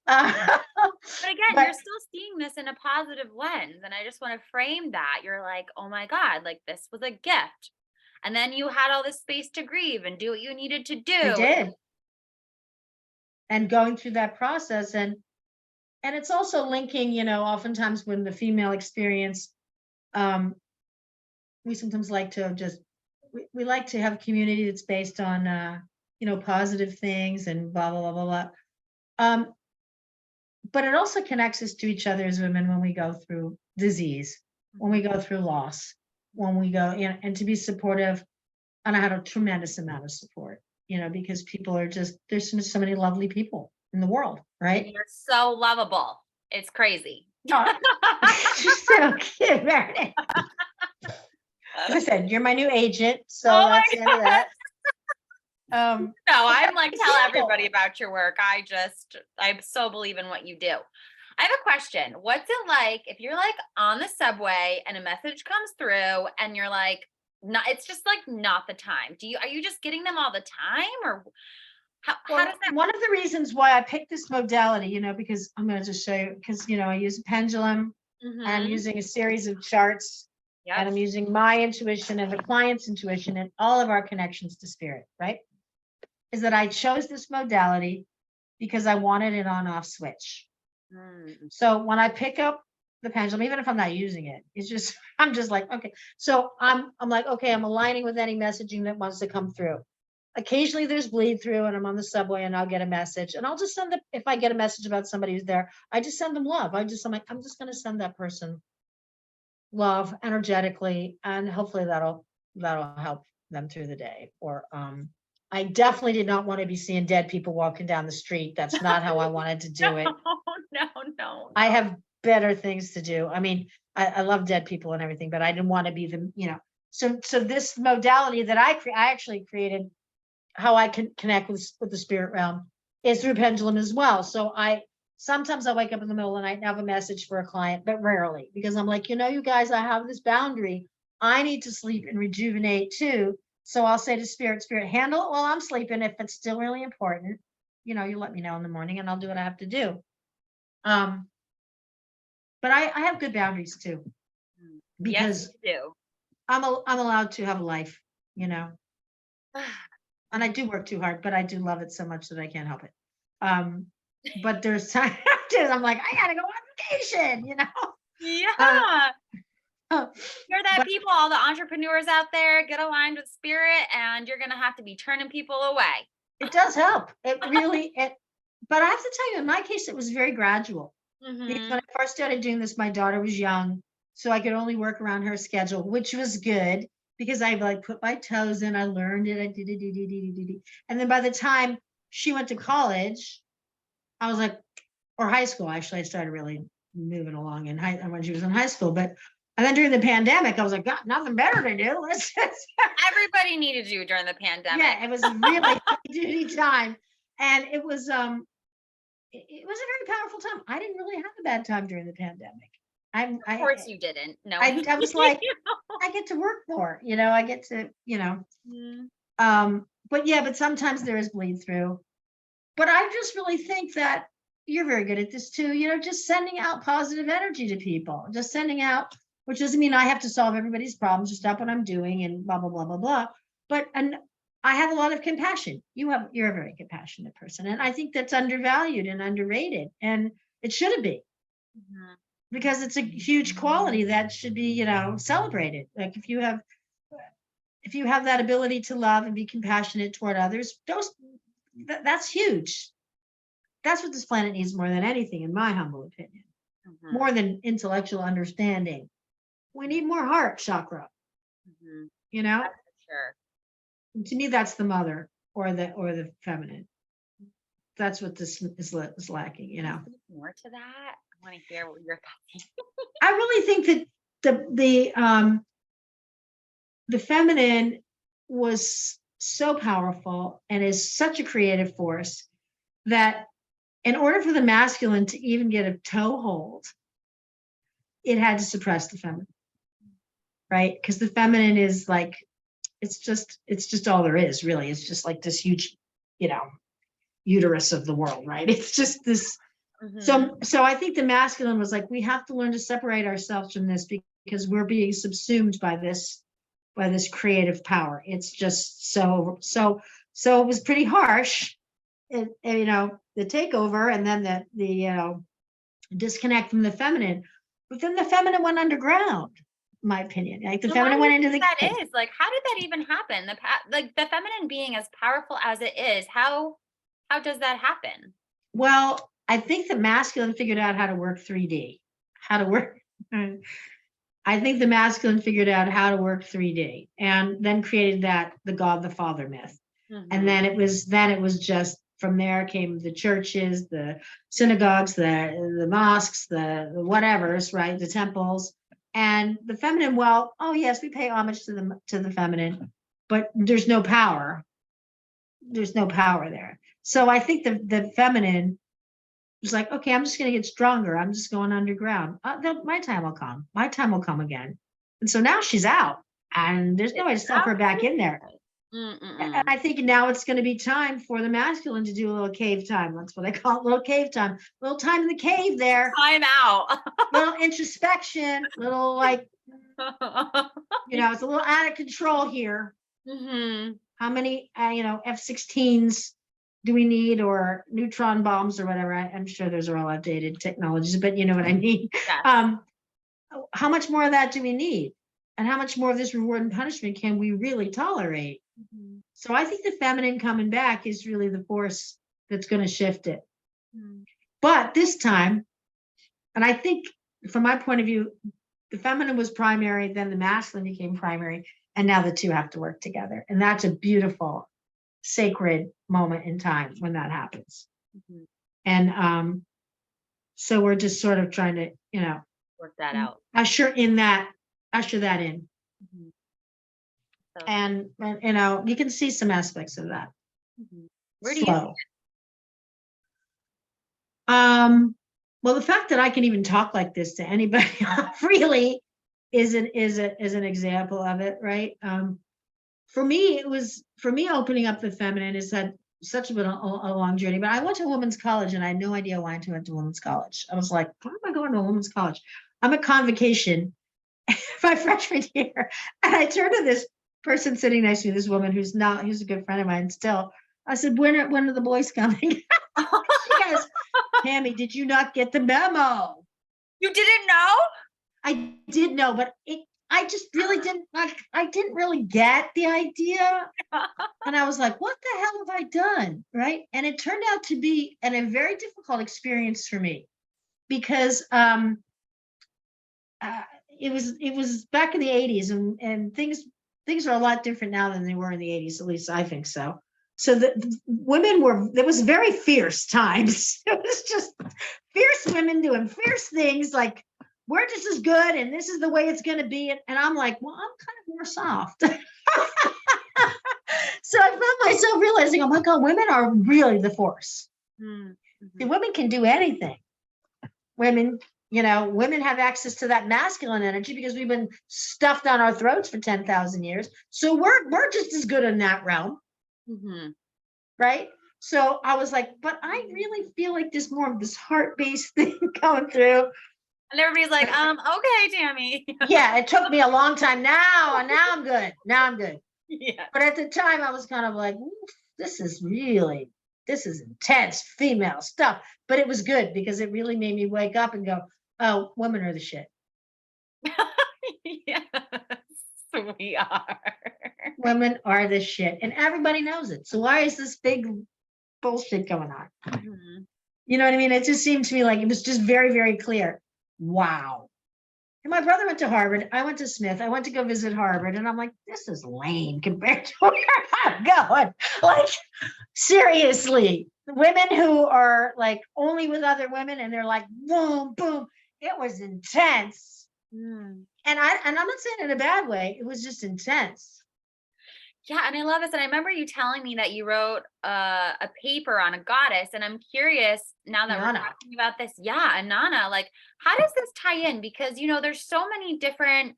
Uh,
But again,
but
you're still seeing this in a positive lens. And I just want to frame that. You're like, oh my God, like this was a gift. And then you had all this space to grieve and do what you needed to
I
do.
did, and going through that process, and it's also linking. Oftentimes when the female experience, um, we sometimes like to just we like to have a community that's based on positive things and blah blah blah blah blah. Um, but it also connects us to each other as women when we go through disease, when we
Mhm.
go through loss, when we go, and to be supportive. And I had a tremendous amount of support, because people are just, there's so many lovely people in the world,
And
right?
you're so lovable. It's crazy.
Oh, you're so cute, Meredith. As I said, you're my new agent, so
Oh
that's
my
the end of
God.
that.
No,
But
I'm
that's
like,
an
tell
example.
everybody about your work. I so believe in what you do. I have a question. What's it like if you're like on the subway and a message comes through and you're like, not, it's just like not the time. Are you just getting them all the time or how does
Well,
that
one of the reasons why I picked this modality, because I'm going to just show you, because, I use a pendulum
work?
and I'm
Hmm.
using a series of charts and
Yep.
I'm using my intuition and the client's intuition and all of our connections to spirit, right? Is that I chose this modality because I wanted an on off switch.
Mm.
So when I pick up the pendulum, even if I'm not using it, it's just, I'm just like, okay. So I'm like, okay, I'm aligning with any messaging that wants to come through. Occasionally there's bleed through and I'm on the subway and I'll get a message and I'll just send if I get a message about somebody who's there, I just send them love. I'm like, I'm just going to send that person love energetically and hopefully that'll that'll help them through the day. Or I definitely did not want to be seeing dead people walking down the street. That's not how I wanted to do it.
No, no,
I
no.
have better things to do. I mean, I love dead people and everything, but I didn't want to be the, so this modality that I actually created, how I can connect with the spirit realm, is through pendulum as well. So sometimes I wake up in the middle of the night and have a message for a client, but rarely, because I'm like, you guys, I have this boundary. I need to sleep and rejuvenate too. So I'll say to spirit, handle it while I'm sleeping. If it's still really important, you let me know in the morning and I'll do what I have to do. But I have good boundaries too,
Yes,
because
you do.
I'm allowed to have a life, and I do work too hard, but I do love it so much that I can't help it. But there's times I'm like, I gotta go on vacation,
Yeah.
uh,
You're that
but
people, all the entrepreneurs out there, get aligned with spirit, and you're gonna have to be turning people away.
it does help. It really, but I have to tell you, in my case, it was very gradual. Because when
Mm-hmm.
I first started doing this, my daughter was young, so I could only work around her schedule, which was good because I like put my toes in, I learned it, I did. And then by the time she went to college, I was like, or high school, actually, I started really moving along when she was in high school. And then during the pandemic, I was like, got nothing better to do. Let's just,
Everybody needed you during the pandemic.
yeah, it was really duty time. And it was it was a very powerful time. I didn't really have a bad time during the pandemic.
Of course you didn't. No.
I was like, I get to work more, I get to,
Mhm.
but sometimes there is bleed through. But I just really think that you're very good at this too, just sending out positive energy to people, just sending out, which doesn't mean I have to solve everybody's problems or stop what I'm doing and blah, blah, blah, blah, blah. And I have a lot of compassion. You're a very compassionate person. And I think that's undervalued and underrated. And it shouldn't be,
Mhm.
because it's a huge quality that should be, celebrated. Like if you have that ability to love and be compassionate toward others, that's huge. That's what this planet needs more than anything, in my humble opinion.
Mhm.
More than intellectual understanding. We need more heart chakra,
Mhm.
you know?
That's for sure.
And to me, that's the mother or the feminine. That's what this is lacking,
More to that? I want to hear what your thoughts.
I really think that the feminine was so powerful and is such a creative force that in order for the masculine to even get a toehold, it had to suppress the feminine, right? Because the feminine is like, it's just all there is, really. It's just like this huge, uterus of the world, right? It's just this.
Mhm.
So I think the masculine was like, we have to learn to separate ourselves from this because we're being subsumed by this creative power. It's just so it was pretty harsh. The takeover and then the disconnect from the feminine. But then the feminine went underground, in my opinion. Like the
So why
feminine
do you
went into
think
the
that
cave.
is? Like, how did that even happen? Like the feminine being as powerful as it is, how does that happen?
Well, I think the masculine figured out how to work 3D, how to work. I think the masculine figured out how to work 3D and then created the God the Father myth. And
Mhm.
then it was just from there came the churches, the synagogues, the mosques, the whatevers, right? The temples. And the feminine, well, oh yes, we pay homage to the feminine, but there's no power. There's no power there. So I think the feminine was like, okay, I'm just going to get stronger. I'm just going underground. My time will come. My time will come again. And so now she's out, and there's no way to
It's
stuff her back in there. And
Mm-mm.
I think now it's going to be time for the masculine to do a little cave time. That's what I call it, little cave time. Little time in the cave there.
Time out.
Little introspection. Little like, it's a little out of control here.
Mhm.
How many, F-16s do we need, or neutron bombs or whatever? I'm sure those are all outdated technologies, but you know what I mean.
Yes.
How much more of that do we need? And how much more of this reward and punishment can we really tolerate?
Mhm.
So I think the feminine coming back is really the force that's going to shift it.
Mhm.
But this time, and I think from my point of view, the feminine was primary, then the masculine became primary. And now the two have to work together. And that's a beautiful, sacred moment in time when that happens.
Mhm.
And so we're just sort of trying to,
Work that out.
usher that in.
Mhm. So,
And you can see some aspects of that.
mhm. Where do you see
Slow. Well, the fact that I can even talk like this to anybody really is an example of it, right? For me opening up the feminine has had such a long journey. But I went to women's college and I had no idea why I went to women's college. I was like, why am I going to a women's college? I'm at convocation my freshman year, and I turned to this person sitting next to me, this woman who's a good friend of mine still. I said, when are the boys coming? She goes, Tammy, did you not get the memo?
You didn't know?
I did know, but I just really didn't like, I didn't really get the idea. And I was like, what the hell have I done? Right. And it turned out to be a very difficult experience for me because uh, it was back in the 80s, and things are a lot different now than they were in the 80s, at least I think so. So the women were there was very fierce times. It was just fierce women doing fierce things like we're just as good and this is the way it's going to be, and I'm like, well, I'm kind of more soft. So I found myself realizing, oh my god, women are really the force.
Mm,
The
mhm.
women can do anything. Women have access to that masculine energy because we've been stuffed down our throats for 10,000 years. So we're just as good in that realm,
Mhm.
right? So I was like, but I really feel like there's more of this heart-based thing going through.
And everybody's like, okay, Tammy.
Yeah, it took me a long time. Now I'm good. Now I'm good.
Yeah.
But at the time I was kind of like, "Oof, this is intense female stuff." But it was good because it really made me wake up and go, oh, women are the shit.
Yes, we are.
Women are the shit, and everybody knows it. So why is this big bullshit going on?
Mhm.
You know what I mean? It just seemed to me like it was just very, very clear. Wow. And my brother went to Harvard. I went to Smith. I went to go visit Harvard, and I'm like, this is lame compared to where I'm going. Like, seriously, women who are like only with other women, and they're like, boom, boom. It was intense,
Mm.
and I'm not saying it in a bad way. It was just intense.
Yeah, and I love this. And I remember you telling me that you wrote a paper on a goddess, and I'm curious now that we're
No, no.
talking about this. Yeah, Anana, like, how does this tie in? Because there's so many different.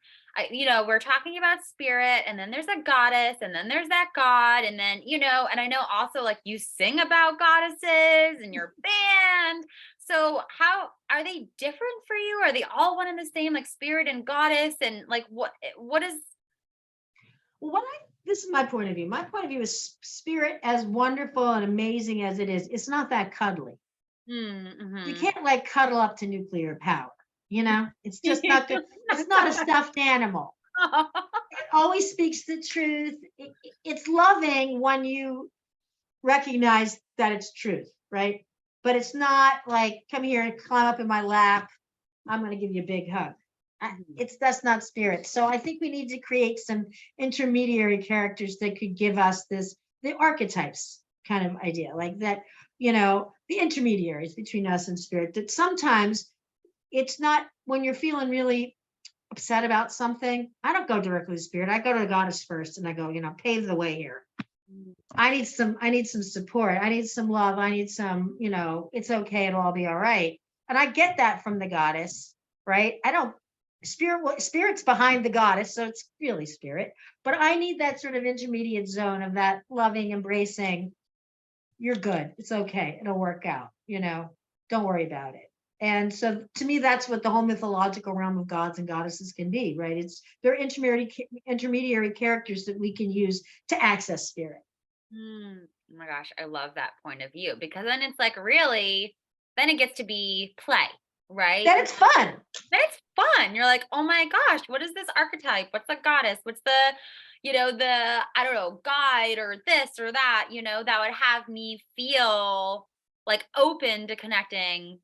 We're talking about spirit, and then there's a goddess, and then there's that god, and then and I know also like you sing about goddesses in your band. So how are they different for you? Are they all one and the same, like spirit and goddess, and like what is?
Well, this is my point of view. My point of view is spirit, as wonderful and amazing as it is, it's not that cuddly. You
Mm-hmm.
can't like cuddle up to nuclear power. It's just not good. It's not a stuffed animal. It always speaks the truth. It's loving when you recognize that it's truth, right? But it's not like, come here and climb up in my lap. I'm going to give you a big hug.
Mhm.
That's not spirit. So I think we need to create some intermediary characters that could give us the archetypes kind of idea, like that, the intermediaries between us and spirit. That sometimes it's not when you're feeling really upset about something. I don't go directly to spirit. I go to the goddess first, and I go, pave the way here. I need some support. I need some love. I need some, it's okay. It'll all be all right. And I get that from the goddess, right? I don't spirit's behind the goddess, so it's really spirit. But I need that sort of intermediate zone of that loving, embracing. You're good. It's okay. It'll work out, Don't worry about it. And so to me, that's what the whole mythological realm of gods and goddesses can be, right? They're intermediary characters that we can use to access spirit.
Oh my gosh, I love that point of view because then it's like really, then it gets to be play, right?
Then it's fun.
Then it's fun. You're like, oh my gosh, what is this archetype? What's the goddess? What's I don't know, guide or this or that, that would have me feel like open to connecting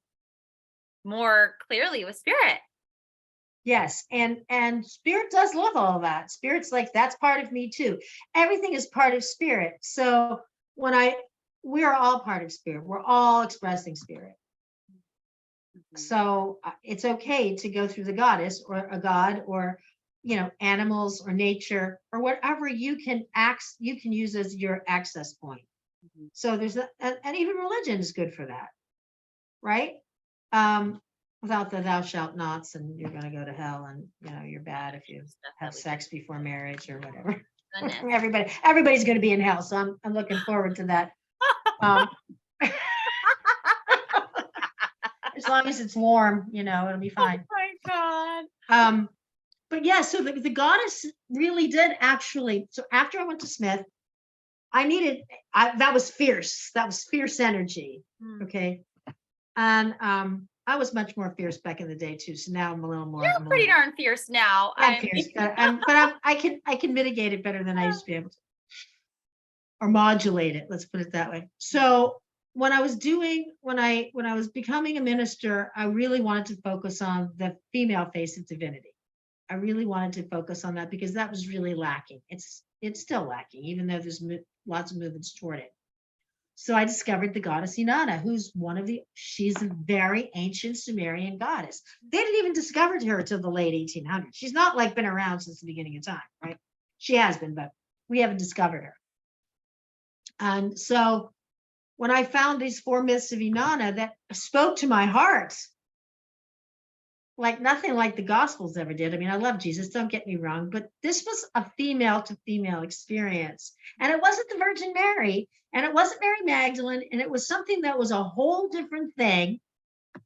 more clearly with spirit.
Yes, and spirit does love all of that. Spirit's like, that's part of me too. Everything is part of spirit. So when I we are all part of spirit. We're all expressing spirit.
Mhm.
So it's okay to go through the goddess or a god or animals or nature or whatever you can use as your access point.
Mhm.
So and even religion is good for that, right? Um, without the thou shalt nots, and you're going to go to hell, and you're bad if you
Stuff
have
that we can.
sex before marriage or whatever.
Goodness.
Everybody's going to be in hell, so I'm looking forward to that. Um, as long as it's warm, it'll be
Oh
fine.
my God.
Um, but yeah, so the goddess really did actually. So after I went to Smith, that was fierce. That was fierce energy.
Mm.
Okay. And I was much more fierce back in the day too. So now I'm a
Pretty
little
darn fierce now.
I'm
I
fierce,
mean,
but I can mitigate it better than I used to be able to, or modulate it. Let's put it that way. So when I was becoming a minister, I really wanted to focus on the female face of divinity. I really wanted to focus on that because that was really lacking. It's still lacking, even though there's lots of movements toward it. So I discovered the goddess Inanna, she's a very ancient Sumerian goddess. They didn't even discover her until the late 1800s. She's not like been around since the beginning of time, right? She has been, but we haven't discovered her. And so when I found these four myths of Inanna that spoke to my heart, like nothing like the Gospels ever did. I mean, I love Jesus, don't get me wrong, but this was a female to female experience. And it wasn't the Virgin Mary, and it wasn't Mary Magdalene, and it was something that was a whole different thing.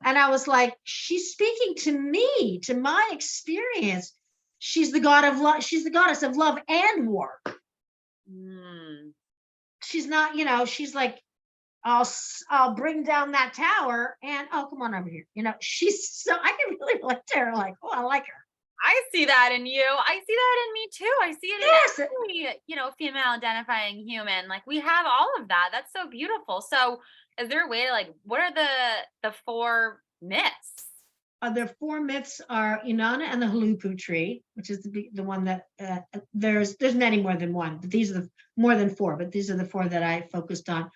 And I was like, she's speaking to me, to my experience. She's the god of love, she's the goddess of love and war.
mm.
She's not, she's like, I'll bring down that tower and come on over here. She's so I can really relate to her. Like, oh, I like her.
I see that in you. I see that in me too. I see it
Yes.
in every, female identifying human. Like we have all of that. That's so beautiful. So is there a way to like, what are the four myths?
Their four myths are Inanna and the Halupu tree, which is the one that there's many more than one, but these are the more than four, but these are the four that I focused on.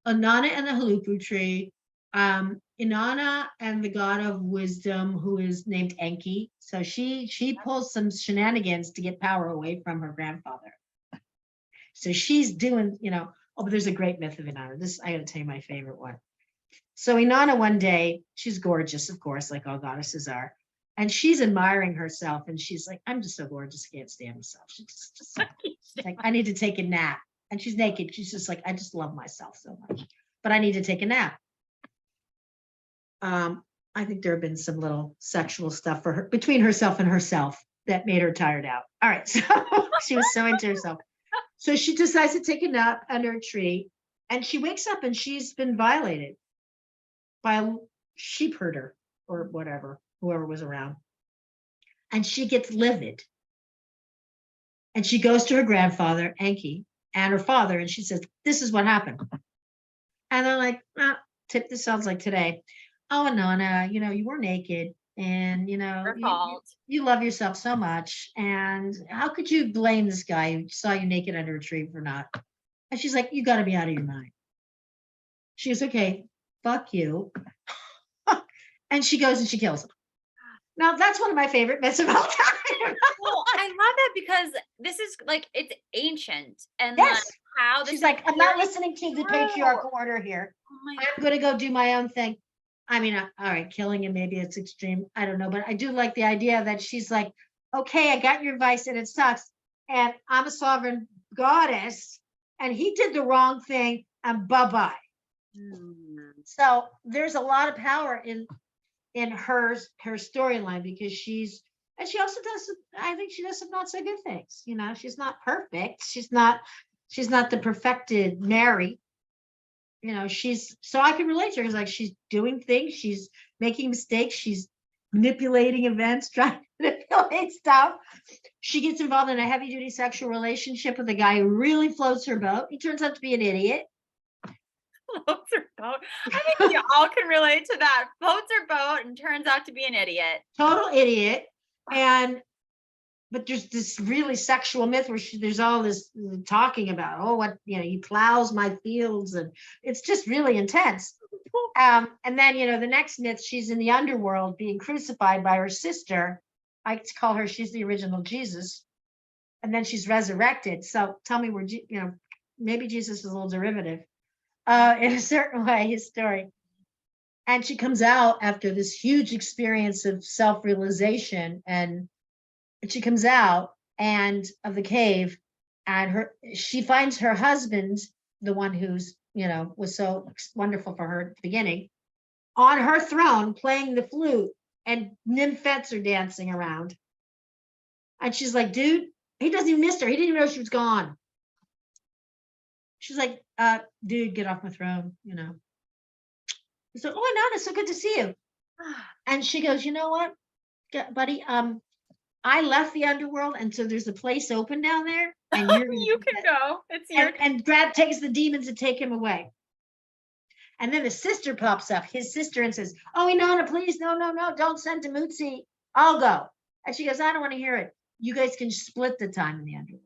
Inanna and the Halupu tree, Inanna and the god of wisdom, who is named Enki. So she pulls some shenanigans to get power away from her grandfather. So she's doing, but there's a great myth of Inanna. This I got to tell you my favorite one. So Inanna one day, she's gorgeous, of course, like all goddesses are. And she's admiring herself. And she's like, I'm just so gorgeous, I can't stand myself. She's like, I need to take a nap. And she's naked. She's just like, I just love myself so much, but I need to take a nap. I think there have been some little sexual stuff for her between herself and herself that made her tired out. All right. So she was so into herself. So she decides to take a nap under a tree, and she wakes up and she's been violated by a sheep herder or whatever, whoever was around. And she gets livid. And she goes to her grandfather, Enki, and her father, and she says, this is what happened. And they're like, this sounds like today. Oh, Inanna, you were naked, and
Your fault.
you love yourself so much. And how could you blame this guy who saw you naked under a tree for not? And she's like, you got to be out of your mind. She goes, okay, fuck you. And she goes and she kills him. Now, that's one of my favorite myths of all time.
Well, I love that because this is like it's ancient and
Yes.
like how this
She's
is
like, I'm not
very
listening to the
true.
patriarchal order here.
Oh my
I'm going to go do my own thing. I mean, all right, killing him, maybe it's extreme. I don't know. But I do like the idea that she's like, okay, I got your advice and it sucks. And I'm a sovereign goddess. And he did the wrong thing. And bye-bye.
Mm.
So there's a lot of power in her storyline because she also does, I think she does some not so good things. She's not perfect. She's not the perfected Mary. So I can relate to her. It's like she's doing things, she's making mistakes, she's manipulating events, trying to manipulate stuff. She gets involved in a heavy duty sexual relationship with a guy who really floats her boat. He turns out to be an idiot.
Floats her boat. I think we all can relate to that. Floats her boat and turns out to be an idiot.
Total idiot. And but there's this really sexual myth where there's all this talking about, oh, what, he plows my fields, and it's just really intense. And then, the next myth, she's in the underworld being crucified by her sister. I call her, she's the original Jesus. And then she's resurrected. So tell me where, maybe Jesus is a little derivative, in a certain way, his story. And she comes out after this huge experience of self-realization, and she comes out and of the cave, and she finds her husband, the one who's, was so wonderful for her at the beginning, on her throne playing the flute, and nymphets are dancing around. And she's like, dude, he doesn't even miss her. He didn't even know she was gone. She's like, dude, get off my throne, He's like, oh, Nana, so good to see you. And she goes, you know what, buddy, I left the underworld, and so there's a place open down there, and you're gonna
You can go. It's your
and Brad takes the demons and take him away. And then the sister pops up, his sister, and says, oh, Inanna, please, no, don't send to Mutsi. I'll go. And she goes, I don't want to hear it. You guys can split the time in the underworld.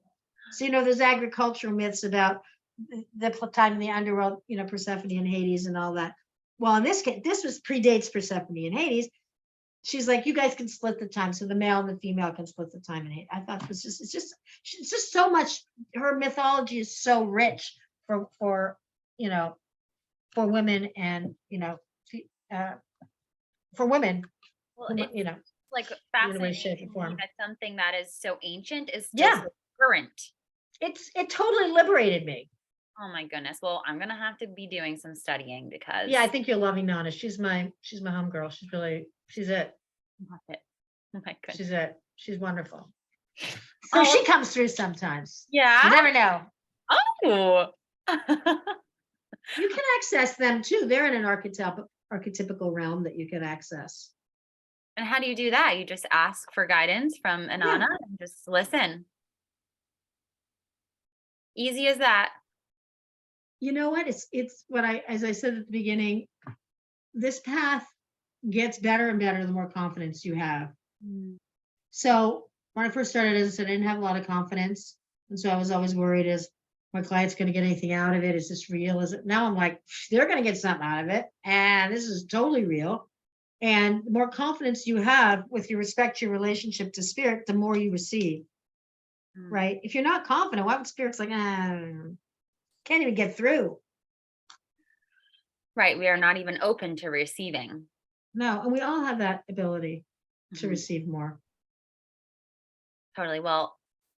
So, there's agricultural myths about the time in the underworld, Persephone and Hades and all that. Well, in this case, this predates Persephone and Hades. She's like, you guys can split the time. So the male and the female can split the time. And I thought it's just so much. Her mythology is so rich for women, and, for women,
well, it's like
in a way,
fascinating
shape,
to
or
me
form.
that something that is so ancient is
Yeah.
just current.
It totally liberated me.
Oh my goodness. Well, I'm gonna have to be doing some studying because
Yeah, I think you're loving Nana. She's my homegirl. She's it.
Oh my goodness.
She's it. She's wonderful. So she comes through sometimes.
Yeah.
You never know.
Oh.
You can access them too. They're in an archetypical realm that you can access.
And how do you do that? You just ask for guidance from Inanna and just listen. Easy as that.
You know what? It's what as I said at the beginning, this path gets better and better the more confidence you have. So when I first started, as I said, I didn't have a lot of confidence. And so I was always worried, is my client's going to get anything out of it? Is this real? Is it? Now I'm like, they're going to get something out of it. And this is totally real. And the more confidence you have with your respect, your relationship to spirit, the more you receive. Right? If you're not confident, why would spirit's like, can't even get through?
Right. We are not even open to receiving.
No. And we all have that ability to receive more.
Totally. Well,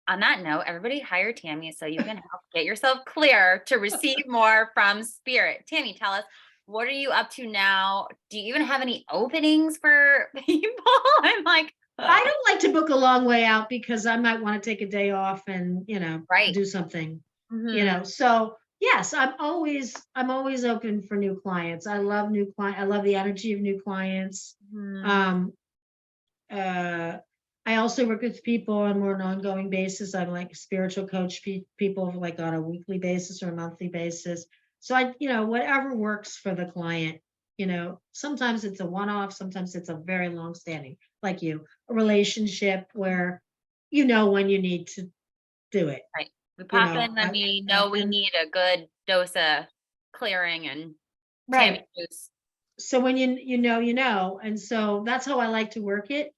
on that note, everybody hire Tami so you can help get yourself clear to receive more from spirit. Tami, tell us, what are you up to now? Do you even have any openings for people? I'm like,
I don't like to book a long way out because I might want to take a day off and,
right.
do something, so yes, I'm always open for new clients. I love new clients. I love the energy of new clients. I also work with people on more an ongoing basis. I'm like spiritual coach people like on a weekly basis or a monthly basis. So whatever works for the client, sometimes it's a one-off, sometimes it's a very long-standing, like a relationship where, when you need to do it.
Right. We pop in when we know we need a good dose of clearing and Tami juice.
So when you know, and so that's how I like to work it.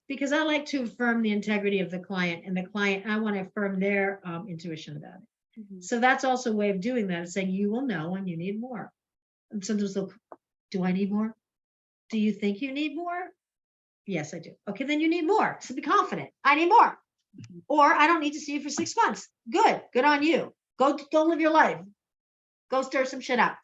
Because I like to affirm the integrity of the client, and I want to affirm their intuition about it. So that's also a way of doing that, is saying you will know when you need more. And sometimes they'll, do I need more? Do you think you need more? Yes, I do. Okay, then you need more. So be confident. I need more. Or I don't need to see you for 6 months. Good on you. Go live your life. Go stir some shit up.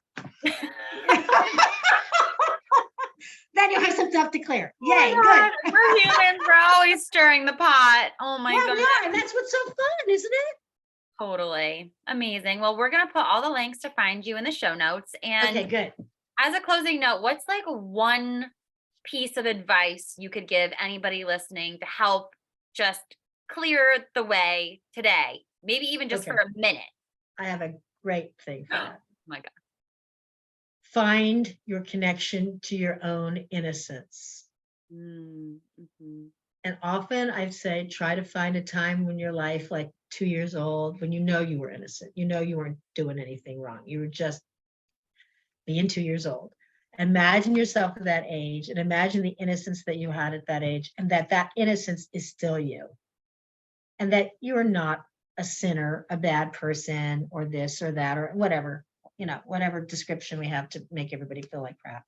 Then you'll have some stuff to clear. Yay, good.
We're humans. We're always stirring the pot. Oh my God.
Yeah, and that's what's so fun, isn't it?
Totally. Amazing. Well, we're going to put all the links to find you in the show notes. And
okay, good.
As a closing note, what's like one piece of advice you could give anybody listening to help just clear the way today? Maybe even just for a minute.
I have a great thing for that.
Oh my God.
Find your connection to your own innocence.
Mm, mhm.
And often I say, try to find a time when your life, like 2 years old, when you know you were innocent, you know you weren't doing anything wrong. You were just being 2 years old. Imagine yourself at that age and imagine the innocence that you had at that age, and that that innocence is still you, and that you're not a sinner, a bad person, or this or that, or whatever, whatever description we have to make everybody feel like crap.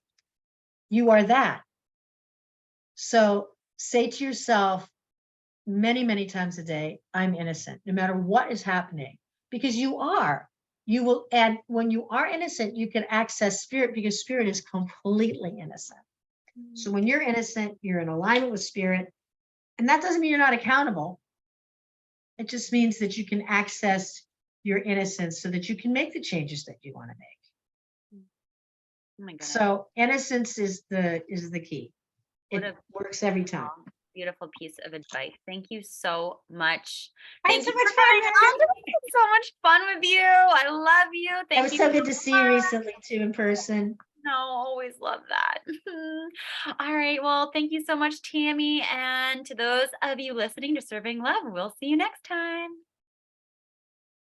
You are that. So say to yourself many, many times a day, I'm innocent, no matter what is happening, because you are. You will, and when you are innocent, you can access spirit because spirit is completely innocent. So
Mm.
when you're innocent, you're in alignment with spirit. And that doesn't mean you're not accountable. It just means that you can access your innocence so that you can make the changes that you want to make.
Oh my goodness.
So innocence is the key.
What
It
a
works every time.
beautiful piece of advice. Thank you so much.
I had
Thank
so
you for
much fun,
coming on.
Mary.
This was so much fun with you. I love you.
It
Thank
was
you
so
so
good to see you
much.
recently too in person.
No, always love that. All right. Well, thank you so much, Tammy. And to those of you listening to Serving Love, we'll see you next time.